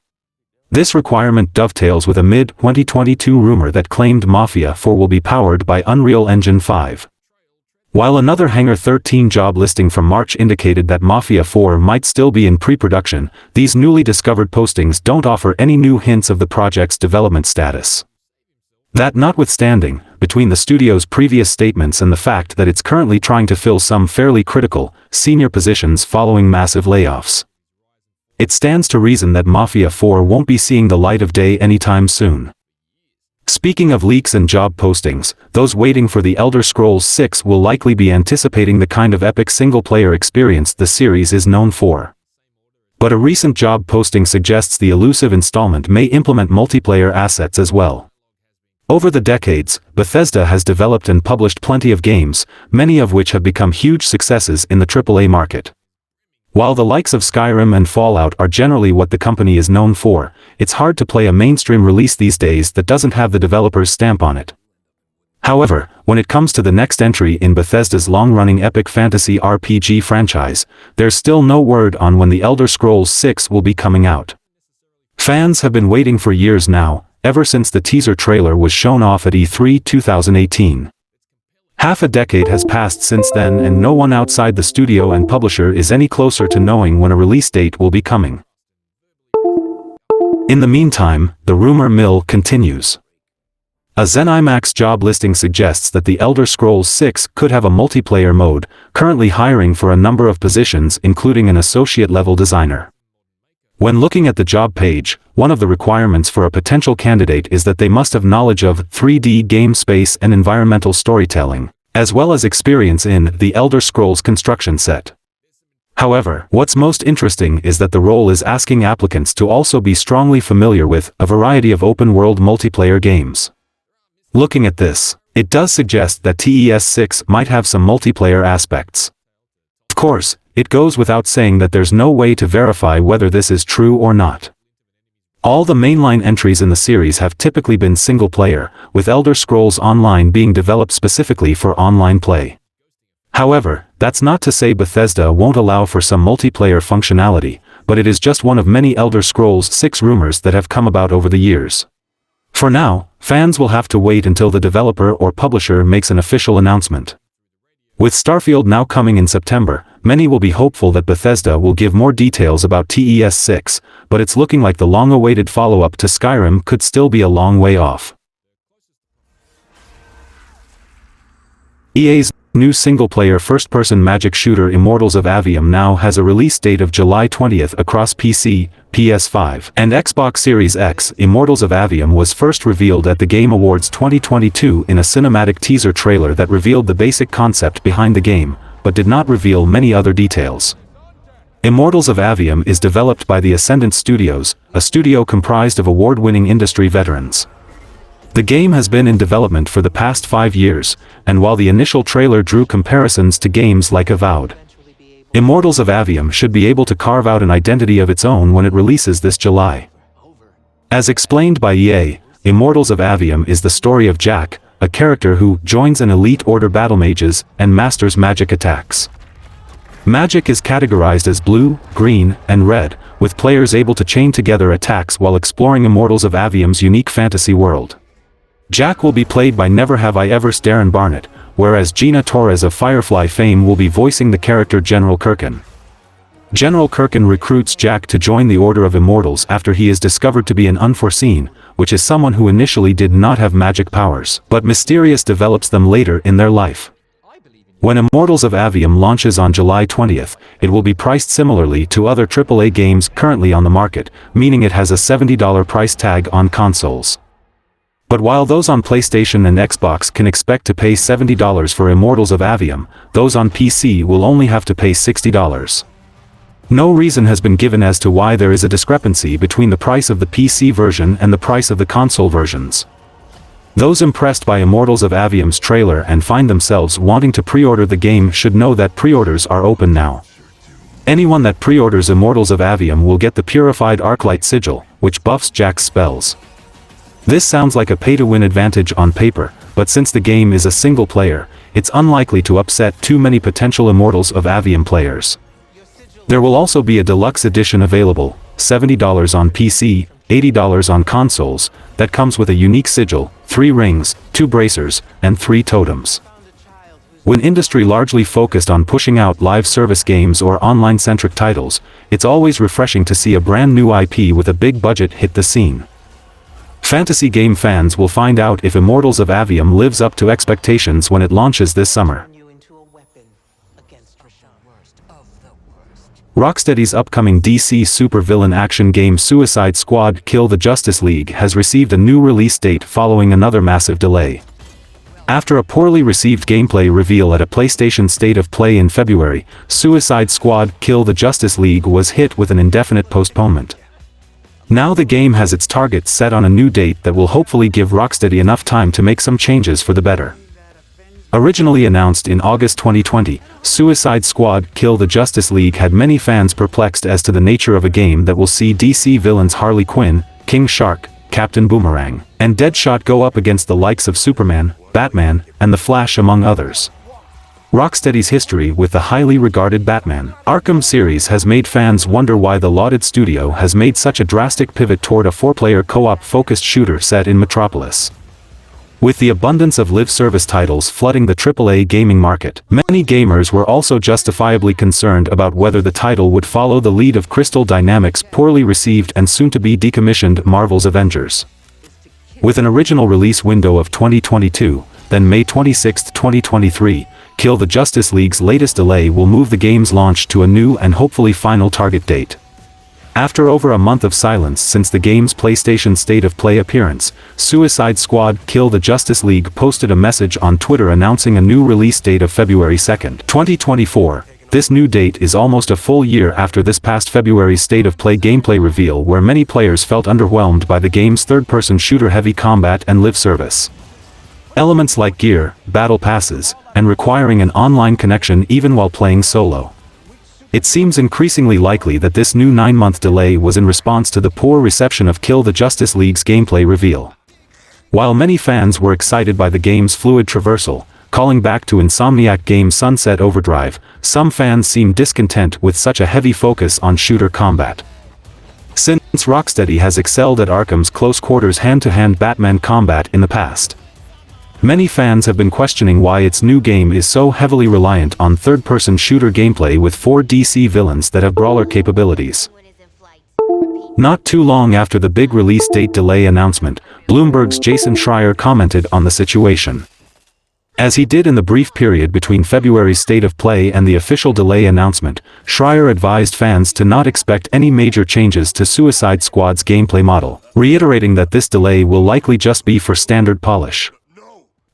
This requirement dovetails with a mid-2022 rumor that claimed Mafia 4 will be powered by Unreal Engine 5. While another Hangar 13 job listing from March indicated that Mafia 4 might still be in pre-production, these newly discovered postings don't offer any new hints of the project's development status. That notwithstanding, between the studio's previous statements and the fact that it's currently trying to fill some fairly critical, senior positions following massive layoffs, it stands to reason that Mafia 4 won't be seeing the light of day anytime soon. Speaking of leaks and job postings, those waiting for The Elder Scrolls 6 will likely be anticipating the kind of epic single-player experience the series is known for. But a recent job posting suggests the elusive installment may implement multiplayer assets as well. Over the decades, Bethesda has developed and published plenty of games, many of which have become huge successes in the AAA market. While the likes of Skyrim and Fallout are generally what the company is known for, it's hard to play a mainstream release these days that doesn't have the developer's stamp on it. However, when it comes to the next entry in Bethesda's long-running epic fantasy RPG franchise, there's still no word on when The Elder Scrolls 6 will be coming out. Fans have been waiting for years now, ever since the teaser trailer was shown off at E3 2018. Half a decade has passed since then and no one outside the studio and publisher is any closer to knowing when a release date will be coming. In the meantime, the rumor mill continues. A ZeniMax job listing suggests that The Elder Scrolls 6 could have a multiplayer mode, currently hiring for a number of positions including an associate-level designer. When looking at the job page, one of the requirements for a potential candidate is that they must have knowledge of 3D game space and environmental storytelling, as well as experience in the Elder Scrolls construction set. However, what's most interesting is that the role is asking applicants to also be strongly familiar with a variety of open-world multiplayer games. Looking at this, It does suggest that TES6 might have some multiplayer aspects. Of course, it goes without saying that there's no way to verify whether this is true or not. All the mainline entries in the series have typically been single-player, with Elder Scrolls Online being developed specifically for online play. However, that's not to say Bethesda won't allow for some multiplayer functionality, but it is just one of many Elder Scrolls 6 rumors that have come about over the years. For now, fans will have to wait until the developer or publisher makes an official announcement. With Starfield now coming in September, many will be hopeful that Bethesda will give more details about TES6, but it's looking like the long-awaited follow-up to Skyrim could still be a long way off. EA's new single-player first-person magic shooter Immortals of Aevum now has a release date of July 20th across PC, PS5, and Xbox Series X. Immortals of Aevum was first revealed at the Game Awards 2022 in a cinematic teaser trailer that revealed the basic concept behind the game, but did not reveal many other details. Immortals of Aevum is developed by the Ascendant Studios, a studio comprised of award-winning industry veterans. The game has been in development for the past 5 years, and while the initial trailer drew comparisons to games like Avowed, Immortals of Aevum should be able to carve out an identity of its own when it releases this July. As explained by EA, Immortals of Aevum is the story of Jack, a character who joins an elite order battle mages and masters magic attacks. Magic is categorized as blue, green, and red, with players able to chain together attacks while exploring Immortals of Aevum's unique fantasy world. Jack will be played by Never Have I Ever's Darren Barnett, whereas Gina Torres of Firefly fame will be voicing the character General Kirkin. General Kirkin recruits Jack to join the Order of Immortals after he is discovered to be an Unforeseen, which is someone who initially did not have magic powers, but mysterious develops them later in their life. When Immortals of Aevum launches on July 20th, it will be priced similarly to other AAA games currently on the market, meaning it has a $70 price tag on consoles. But while those on PlayStation and Xbox can expect to pay $70 for Immortals of Aevum, those on PC will only have to pay $60. No reason has been given as to why there is a discrepancy between the price of the PC version and the price of the console versions. Those impressed by Immortals of Aevum's trailer and find themselves wanting to pre-order the game should know that pre-orders are open now. Anyone that pre-orders Immortals of Aevum will get the Purified Arclight Sigil, which buffs Jack's spells. This sounds like a pay-to-win advantage on paper, but since the game is a single player, it's unlikely to upset too many potential Immortals of Aevum players. There will also be a deluxe edition available, $70 on PC, $80 on consoles, that comes with a unique sigil, 3 rings, 2 bracers, and 3 totems. When industry largely focused on pushing out live service games or online-centric titles, it's always refreshing to see a brand new IP with a big budget hit the scene. Fantasy game fans will find out if Immortals of Aevum lives up to expectations when it launches this summer. Rocksteady's upcoming DC supervillain action game Suicide Squad: Kill the Justice League has received a new release date following another massive delay. After a poorly received gameplay reveal at a PlayStation State of Play in February, Suicide Squad: Kill the Justice League was hit with an indefinite postponement. Now the game has its targets set on a new date that will hopefully give Rocksteady enough time to make some changes for the better. Originally announced in August 2020, Suicide Squad: Kill the Justice League had many fans perplexed as to the nature of a game that will see DC villains Harley Quinn, King Shark, Captain Boomerang, and Deadshot go up against the likes of Superman, Batman, and The Flash among others. Rocksteady's history with the highly regarded Batman Arkham series has made fans wonder why the lauded studio has made such a drastic pivot toward a 4-player co-op focused shooter set in Metropolis. With the abundance of live service titles flooding the AAA gaming market, many gamers were also justifiably concerned about whether the title would follow the lead of Crystal Dynamics' poorly received and soon-to-be decommissioned Marvel's Avengers. With an original release window of 2022, then May 26, 2023, Kill the Justice League's latest delay will move the game's launch to a new and hopefully final target date. After over a month of silence since the game's PlayStation State of Play appearance, Suicide Squad: Kill the Justice League posted a message on Twitter announcing a new release date of February 2, 2024. This new date is almost a full year after this past February's State of Play gameplay reveal, where many players felt underwhelmed by the game's third-person shooter-heavy combat and live service. Elements like gear, battle passes, and requiring an online connection even while playing solo. It seems increasingly likely that this new 9-month delay was in response to the poor reception of Kill the Justice League's gameplay reveal. While many fans were excited by the game's fluid traversal, calling back to Insomniac game Sunset Overdrive, some fans seem discontent with such a heavy focus on shooter combat. Since Rocksteady has excelled at Arkham's close-quarters hand-to-hand Batman combat in the past, many fans have been questioning why its new game is so heavily reliant on third-person shooter gameplay with 4 DC villains that have brawler capabilities. Not too long after the big release date delay announcement, Bloomberg's Jason Schreier commented on the situation. As he did in the brief period between February's State of Play and the official delay announcement, Schreier advised fans to not expect any major changes to Suicide Squad's gameplay model, reiterating that this delay will likely just be for standard polish.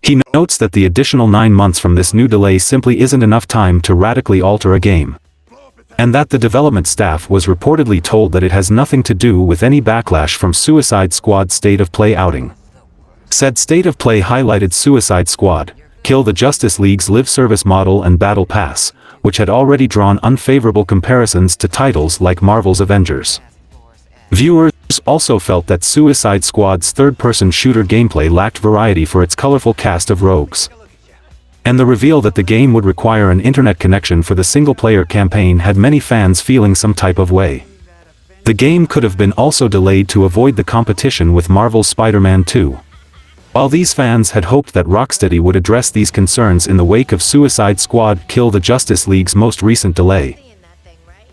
He notes that the additional 9 months from this new delay simply isn't enough time to radically alter a game, and that the development staff was reportedly told that it has nothing to do with any backlash from Suicide Squad's State of Play outing. Said State of Play highlighted Suicide Squad, Kill the Justice League's live service model and Battle Pass, which had already drawn unfavorable comparisons to titles like Marvel's Avengers. Viewers also felt that Suicide Squad's third-person shooter gameplay lacked variety for its colorful cast of rogues. And the reveal that the game would require an internet connection for the single-player campaign had many fans feeling some type of way. The game could have been also delayed to avoid the competition with Marvel's Spider-Man 2. While these fans had hoped that Rocksteady would address these concerns in the wake of Suicide Squad Kill the Justice League's most recent delay,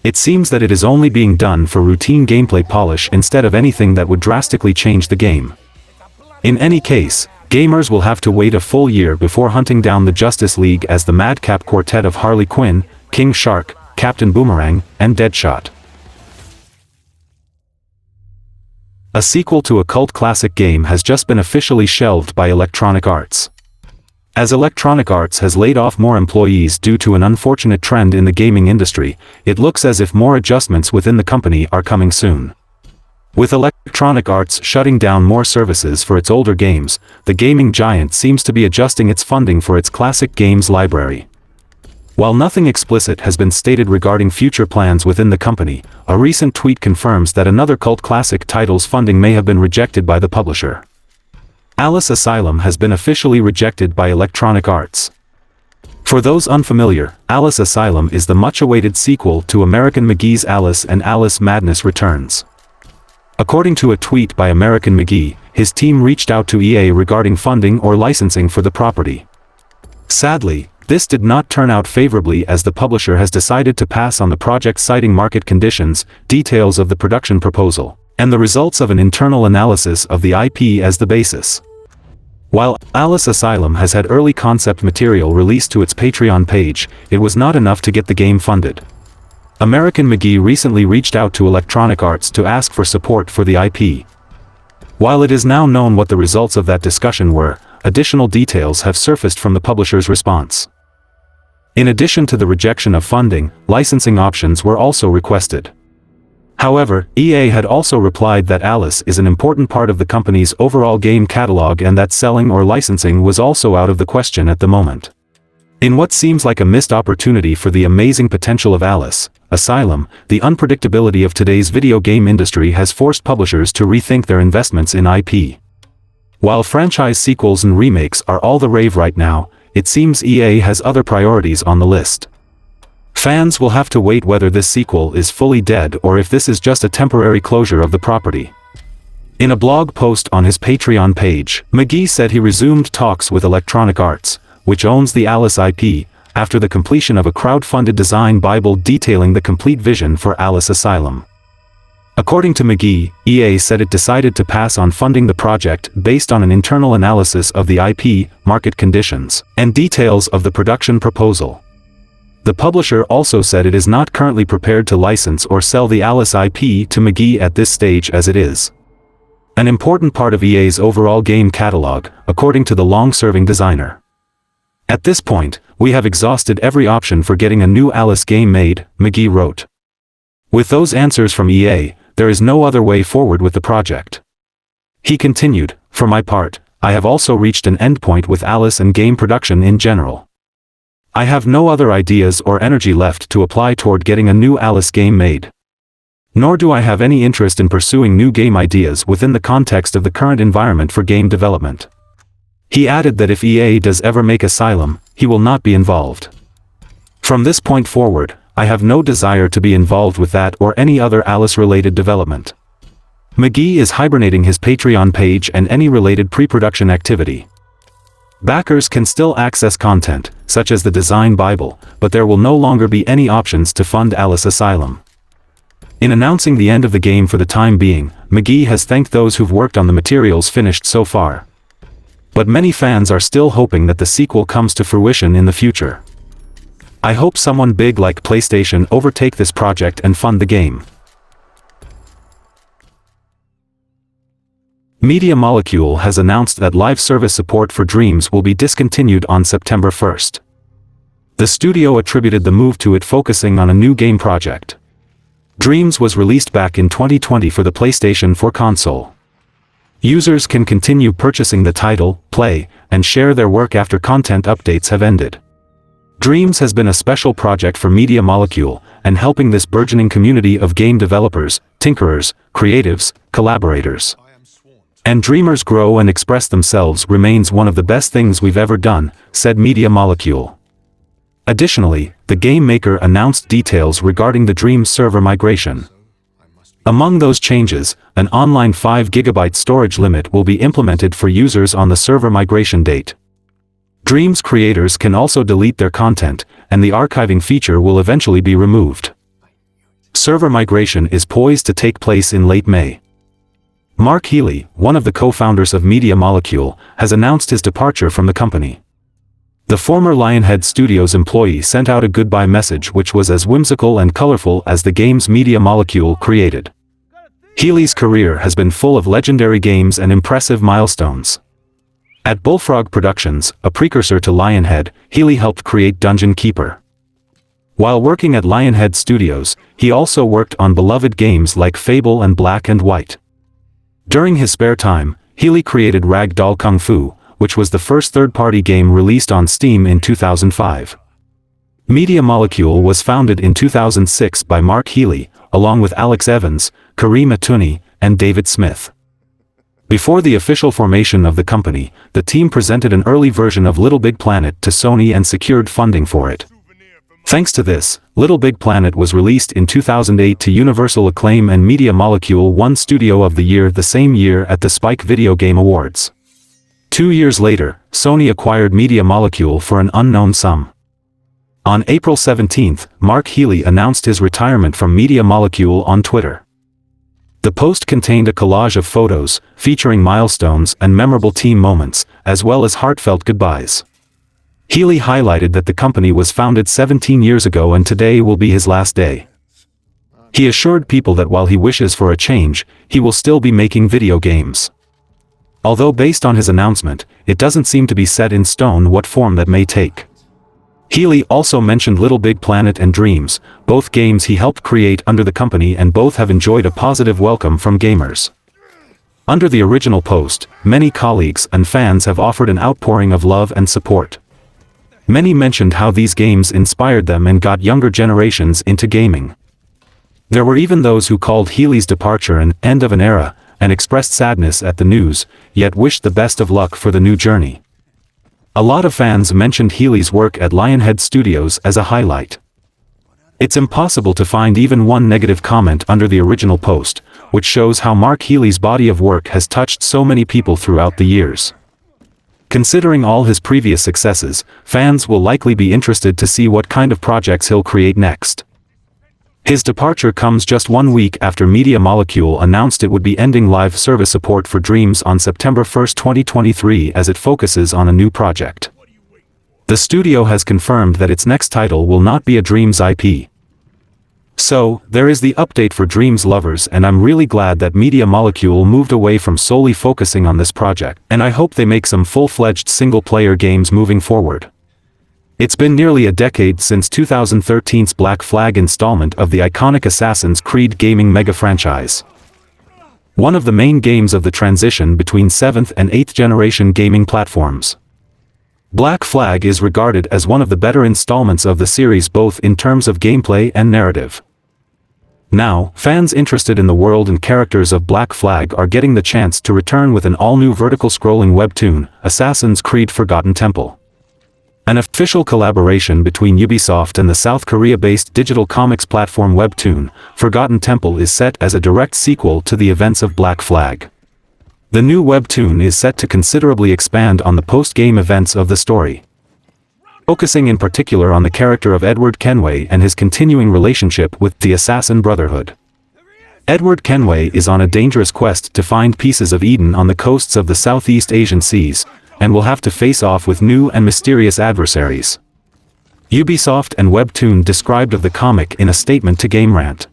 it seems that it is only being done for routine gameplay polish instead of anything that would drastically change the game. In any case, gamers will have to wait a full year before hunting down the Justice League as the madcap quartet of Harley Quinn, King Shark, Captain Boomerang, and Deadshot. A sequel to a cult classic game has just been officially shelved by Electronic Arts. As Electronic Arts has laid off more employees due to an unfortunate trend in the gaming industry, it looks as if more adjustments within the company are coming soon. With Electronic Arts shutting down more services for its older games, the gaming giant seems to be adjusting its funding for its classic games library. While nothing explicit has been stated regarding future plans within the company, a recent tweet confirms that another cult classic title's funding may have been rejected by the publisher. Alice Asylum has been officially rejected by Electronic Arts. For those unfamiliar, Alice Asylum is the much-awaited sequel to American McGee's Alice and Alice Madness Returns. According to a tweet by American McGee, his team reached out to EA regarding funding or licensing for the property. Sadly, this did not turn out favorably as the publisher has decided to pass on the project, citing market conditions, details of the production proposal, and the results of an internal analysis of the IP as the basis. While Alice Asylum has had early concept material released to its Patreon page, it was not enough to get the game funded. American McGee recently reached out to Electronic Arts to ask for support for the IP. While it is now known what the results of that discussion were, additional details have surfaced from the publisher's response. In addition to the rejection of funding, licensing options were also requested. However, EA had also replied that Alice is an important part of the company's overall game catalog and that selling or licensing was also out of the question at the moment. In what seems like a missed opportunity for the amazing potential of Alice, Asylum, the unpredictability of today's video game industry has forced publishers to rethink their investments in IP. While franchise sequels and remakes are all the rave right now, it seems EA has other priorities on the list. Fans will have to wait whether this sequel is fully dead or if this is just a temporary closure of the property. In a blog post on his Patreon page, McGee said he resumed talks with Electronic Arts, which owns the Alice IP, after the completion of a crowd-funded design bible detailing the complete vision for Alice Asylum. According to McGee, EA said it decided to pass on funding the project based on an internal analysis of the IP, market conditions, and details of the production proposal. The publisher also said it is not currently prepared to license or sell the Alice IP to McGee at this stage, as it is an important part of EA's overall game catalog, according to the long-serving designer. At this point, we have exhausted every option for getting a new Alice game made, McGee wrote. With those answers from EA, there is no other way forward with the project. He continued, for my part, I have also reached an endpoint with Alice and game production in general. I have no other ideas or energy left to apply toward getting a new Alice game made. Nor do I have any interest in pursuing new game ideas within the context of the current environment for game development. He added that if EA does ever make Asylum, he will not be involved. From this point forward, I have no desire to be involved with that or any other Alice-related development. McGee is hibernating his Patreon page and any related pre-production activity. Backers can still access content, such as the Design Bible, but there will no longer be any options to fund Alice Asylum. In announcing the end of the game for the time being, McGee has thanked those who've worked on the materials finished so far. But many fans are still hoping that the sequel comes to fruition in the future. I hope someone big like PlayStation overtake this project and fund the game. Media Molecule has announced that live service support for Dreams will be discontinued on September 1st. The studio attributed the move to it focusing on a new game project. Dreams was released back in 2020 for the PlayStation 4 console. Users can continue purchasing the title, play, and share their work after content updates have ended. Dreams has been a special project for Media Molecule, and helping this burgeoning community of game developers, tinkerers, creatives, collaborators, and dreamers grow and express themselves remains one of the best things we've ever done, said Media Molecule. Additionally, the game maker announced details regarding the Dreams server migration. Among those changes, an online 5 GB storage limit will be implemented for users on the server migration date. Dreams creators can also delete their content, and the archiving feature will eventually be removed. Server migration is poised to take place in late May. Mark Healy, one of the co-founders of Media Molecule, has announced his departure from the company. The former Lionhead Studios employee sent out a goodbye message which was as whimsical and colorful as the games Media Molecule created. Healy's career has been full of legendary games and impressive milestones. At Bullfrog Productions, a precursor to Lionhead, Healy helped create Dungeon Keeper. While working at Lionhead Studios, he also worked on beloved games like Fable and Black and White. During his spare time, Healy created Ragdoll Kung Fu, which was the first third-party game released on Steam in 2005. Media Molecule was founded in 2006 by Mark Healy, along with Alex Evans, Kareem Atuni, and David Smith. Before the official formation of the company, the team presented an early version of Little Big Planet to Sony and secured funding for it. Thanks to this, Little Big Planet was released in 2008 to universal acclaim, and Media Molecule won Studio of the Year the same year at the Spike Video Game Awards. 2 years later, Sony acquired Media Molecule for an unknown sum. On April 17, Mark Healy announced his retirement from Media Molecule on Twitter. The post contained a collage of photos, featuring milestones and memorable team moments, as well as heartfelt goodbyes. Healy highlighted that the company was founded 17 years ago and today will be his last day. He assured people that while he wishes for a change, he will still be making video games. Although based on his announcement, it doesn't seem to be set in stone what form that may take. Healy also mentioned Little Big Planet and Dreams, both games he helped create under the company, and both have enjoyed a positive welcome from gamers. Under the original post, many colleagues and fans have offered an outpouring of love and support. Many mentioned how these games inspired them and got younger generations into gaming. There were even those who called Healy's departure an end of an era, and expressed sadness at the news, yet wished the best of luck for the new journey. A lot of fans mentioned Healy's work at Lionhead Studios as a highlight. It's impossible to find even one negative comment under the original post, which shows how Mark Healy's body of work has touched so many people throughout the years. Considering all his previous successes, fans will likely be interested to see what kind of projects he'll create next. His departure comes just 1 week after Media Molecule announced it would be ending live service support for Dreams on September 1, 2023, as it focuses on a new project. The studio has confirmed that its next title will not be a Dreams IP. So, there is the update for Dreams lovers, and I'm really glad that Media Molecule moved away from solely focusing on this project, and I hope they make some full-fledged single-player games moving forward. It's been nearly a decade since 2013's Black Flag installment of the iconic Assassin's Creed gaming mega franchise. one of the main games of the transition between 7th and 8th generation gaming platforms. Black Flag is regarded as one of the better installments of the series both in terms of gameplay and narrative. Now, fans interested in the world and characters of Black Flag are getting the chance to return with an all-new vertical scrolling webtoon, Assassin's Creed Forgotten Temple. An official collaboration between Ubisoft and the South Korea-based digital comics platform webtoon, Forgotten Temple is set as a direct sequel to the events of Black Flag. The new webtoon is set to considerably expand on the post-game events of the story, focusing in particular on the character of Edward Kenway and his continuing relationship with the Assassin Brotherhood. Edward Kenway is on a dangerous quest to find pieces of Eden on the coasts of the Southeast Asian seas, and will have to face off with new and mysterious adversaries. Ubisoft and Webtoon described of the comic in a statement to GameRant.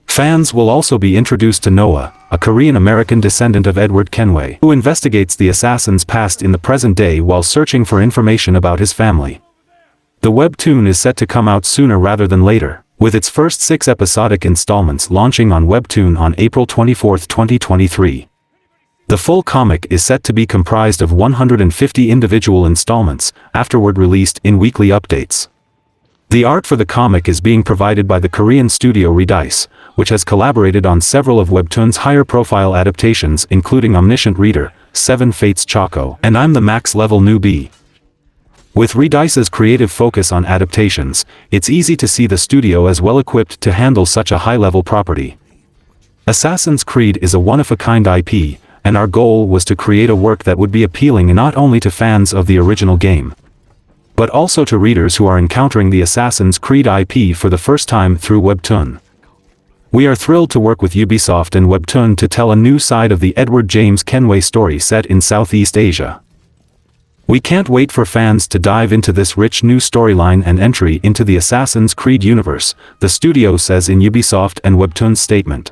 Fans will also be introduced to Noah, a Korean-American descendant of Edward Kenway, who investigates the assassin's past in the present day while searching for information about his family. The webtoon is set to come out sooner rather than later, with its first 6 episodic installments launching on Webtoon on April 24, 2023. The full comic is set to be comprised of 150 individual installments, afterward released in weekly updates. The art for the comic is being provided by the Korean studio Redice, which has collaborated on several of Webtoon's higher-profile adaptations including Omniscient Reader, Seven Fates Choco, and I'm the Max Level Newbie. With Redice's creative focus on adaptations, it's easy to see the studio as well equipped to handle such a high-level property. Assassin's Creed is a one-of-a-kind IP, and our goal was to create a work that would be appealing not only to fans of the original game, but also to readers who are encountering the Assassin's Creed IP for the first time through Webtoon. We are thrilled to work with Ubisoft and Webtoon to tell a new side of the Edward James Kenway story set in Southeast Asia. We can't wait for fans to dive into this rich new storyline and entry into the Assassin's Creed universe, the studio says in Ubisoft and Webtoon's statement.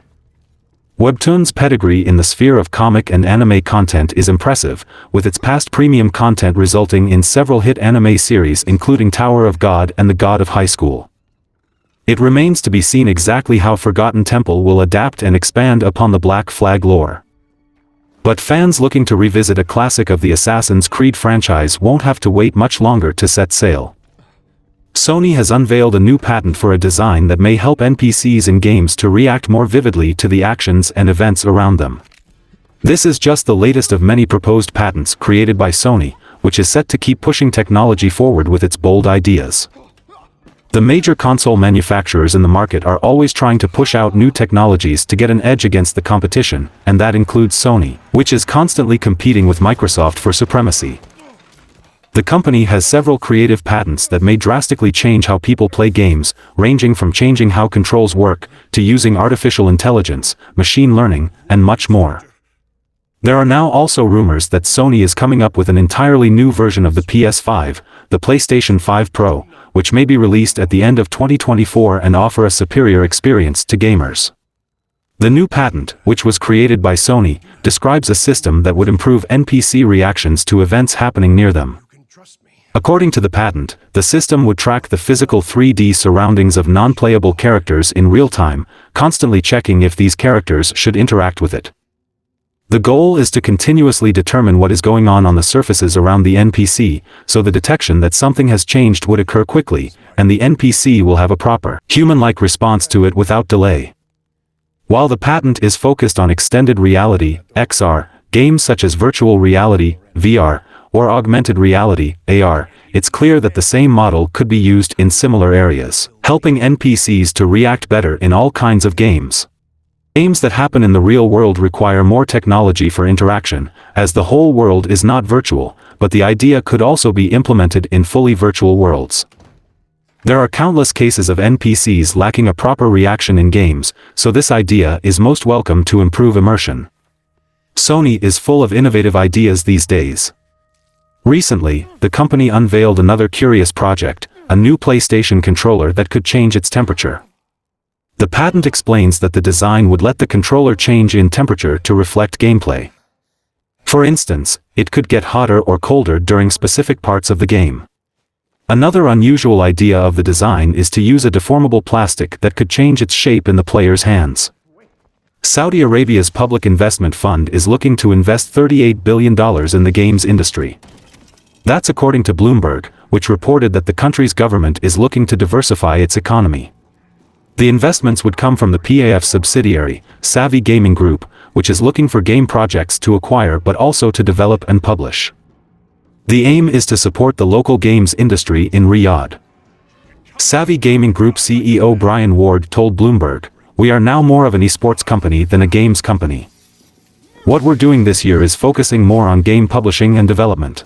Webtoon's pedigree in the sphere of comic and anime content is impressive, with its past premium content resulting in several hit anime series including Tower of God and The God of High School. It remains to be seen exactly how Forgotten Temple will adapt and expand upon the Black Flag lore. But fans looking to revisit a classic of the Assassin's Creed franchise won't have to wait much longer to set sail. Sony has unveiled a new patent for a design that may help NPCs in games to react more vividly to the actions and events around them. This is just the latest of many proposed patents created by Sony, which is set to keep pushing technology forward with its bold ideas. The major console manufacturers in the market are always trying to push out new technologies to get an edge against the competition, and that includes Sony, which is constantly competing with Microsoft for supremacy. The company has several creative patents that may drastically change how people play games, ranging from changing how controls work, to using artificial intelligence, machine learning, and much more. There are now also rumors that Sony is coming up with an entirely new version of the PS5, the PlayStation 5 Pro, which may be released at the end of 2024 and offer a superior experience to gamers. The new patent, which was created by Sony, describes a system that would improve NPC reactions to events happening near them. According to the patent, the system would track the physical 3D surroundings of non-playable characters in real time, constantly checking if these characters should interact with it. The goal is to continuously determine what is going on the surfaces around the NPC, so the detection that something has changed would occur quickly, and the NPC will have a proper, human-like response to it without delay. While the patent is focused on extended reality, XR, games such as virtual reality, VR, or augmented reality, AR, it's clear that the same model could be used in similar areas, helping NPCs to react better in all kinds of games. Games that happen in the real world require more technology for interaction, as the whole world is not virtual, but the idea could also be implemented in fully virtual worlds. There are countless cases of NPCs lacking a proper reaction in games, so this idea is most welcome to improve immersion. Sony is full of innovative ideas these days. Recently, the company unveiled another curious project, a new PlayStation controller that could change its temperature. The patent explains that the design would let the controller change in temperature to reflect gameplay. For instance, it could get hotter or colder during specific parts of the game. Another unusual idea of the design is to use a deformable plastic that could change its shape in the player's hands. Saudi Arabia's public investment fund is looking to invest $38 billion in the games industry. That's according to Bloomberg, which reported that the country's government is looking to diversify its economy. The investments would come from the PAF subsidiary, Savvy Gaming Group, which is looking for game projects to acquire but also to develop and publish. The aim is to support the local games industry in Riyadh. Savvy Gaming Group CEO Brian Ward told Bloomberg, "We are now more of an esports company than a games company. What we're doing this year is focusing more on game publishing and development."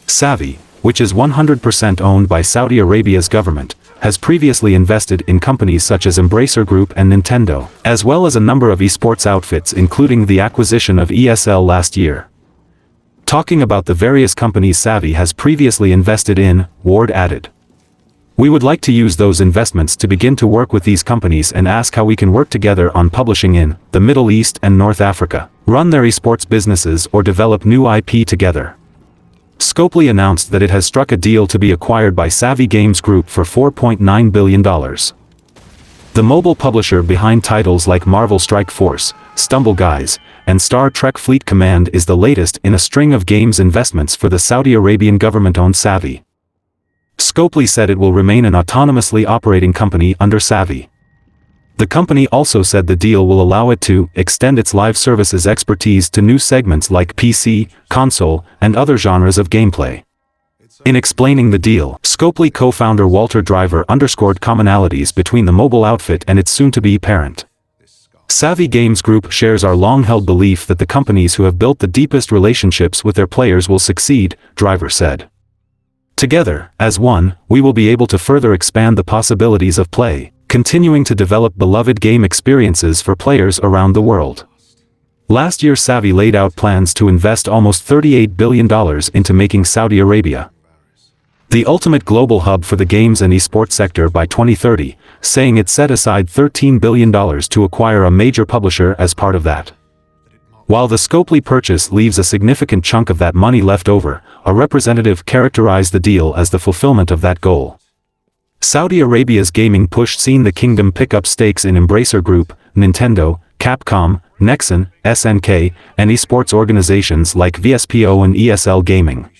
Savvy, which is 100% owned by Saudi Arabia's government, has previously invested in companies such as Embracer Group and Nintendo, as well as a number of esports outfits including the acquisition of ESL last year. Talking about the various companies Savvy has previously invested in, Ward added, "We would like to use those investments to begin to work with these companies and ask how we can work together on publishing in the Middle East and North Africa, run their esports businesses or develop new IP together." Scopely announced that it has struck a deal to be acquired by Savvy Games Group for $4.9 billion. The mobile publisher behind titles like Marvel Strike Force, Stumble Guys, and Star Trek Fleet Command is the latest in a string of games investments for the Saudi Arabian government-owned Savvy. Scopely said it will remain an autonomously operating company under Savvy. The company also said the deal will allow it to extend its live services expertise to new segments like PC, console, and other genres of gameplay. In explaining the deal, Scopely co-founder Walter Driver underscored commonalities between the mobile outfit and its soon-to-be parent. Savvy Games Group shares our long-held belief that the companies who have built the deepest relationships with their players will succeed, Driver said. Together, as one, we will be able to further expand the possibilities of play, continuing to develop beloved game experiences for players around the world. Last year Savvy laid out plans to invest almost $38 billion into making Saudi Arabia the ultimate global hub for the games and esports sector by 2030, saying it set aside $13 billion to acquire a major publisher as part of that. While the Scopely purchase leaves a significant chunk of that money left over, a representative characterized the deal as the fulfillment of that goal. Saudi Arabia's gaming push seen the kingdom pick up stakes in Embracer Group, Nintendo, Capcom, Nexon, SNK, and esports organizations like VSPO and ESL Gaming.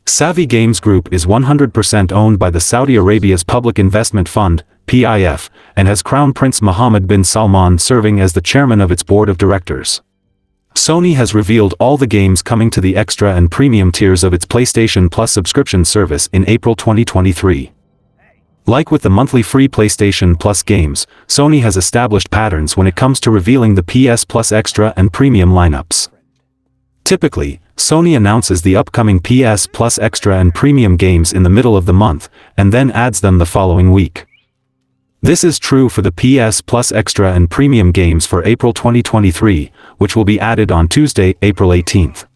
Savvy Games Group is 100% owned by the Saudi Arabia's Public Investment Fund, PIF, and has Crown Prince Mohammed bin Salman serving as the chairman of its board of directors. Sony has revealed all the games coming to the extra and premium tiers of its PlayStation Plus subscription service in April 2023. Like with the monthly free PlayStation Plus games, Sony has established patterns when it comes to revealing the PS Plus Extra and Premium lineups. Typically, Sony announces the upcoming PS Plus Extra and Premium games in the middle of the month, and then adds them the following week. This is true for the PS Plus Extra and Premium games for April 2023, which will be added on Tuesday, April 18th.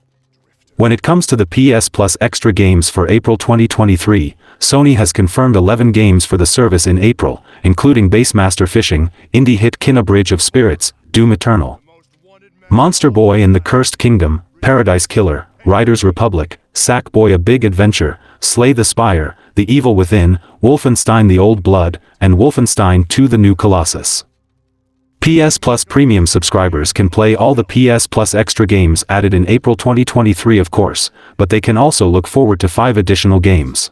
When it comes to the PS Plus Extra games for April 2023, Sony has confirmed 11 games for the service in April, including Basemaster Fishing, indie hit Kena Bridge of Spirits, Doom Eternal, Monster Boy and the Cursed Kingdom, Paradise Killer, Riders Republic, Sackboy: A Big Adventure, Slay the Spire, The Evil Within, Wolfenstein: The Old Blood, and Wolfenstein 2: The New Colossus. PS Plus Premium subscribers can play all the PS Plus Extra games added in April 2023 of course, but they can also look forward to 5 additional games.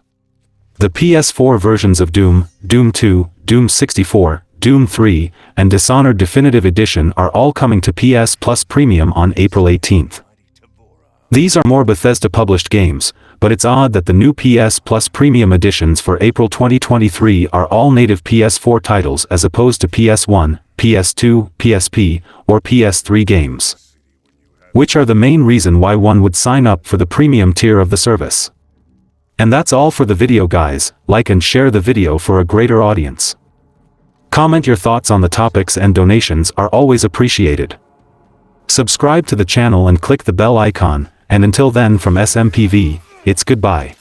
The PS4 versions of Doom, Doom 2, Doom 64, Doom 3, and Dishonored Definitive Edition are all coming to PS Plus Premium on April 18th. These are more Bethesda-published games, but it's odd that the new PS Plus Premium editions for April 2023 are all native PS4 titles as opposed to PS1, PS2, PSP, or PS3 games. Which are the main reason why one would sign up for the premium tier of the service. And that's all for the video guys, like and share the video for a greater audience. Comment your thoughts on the topics and donations are always appreciated. Subscribe to the channel and click the bell icon, and until then from SMPV, it's goodbye.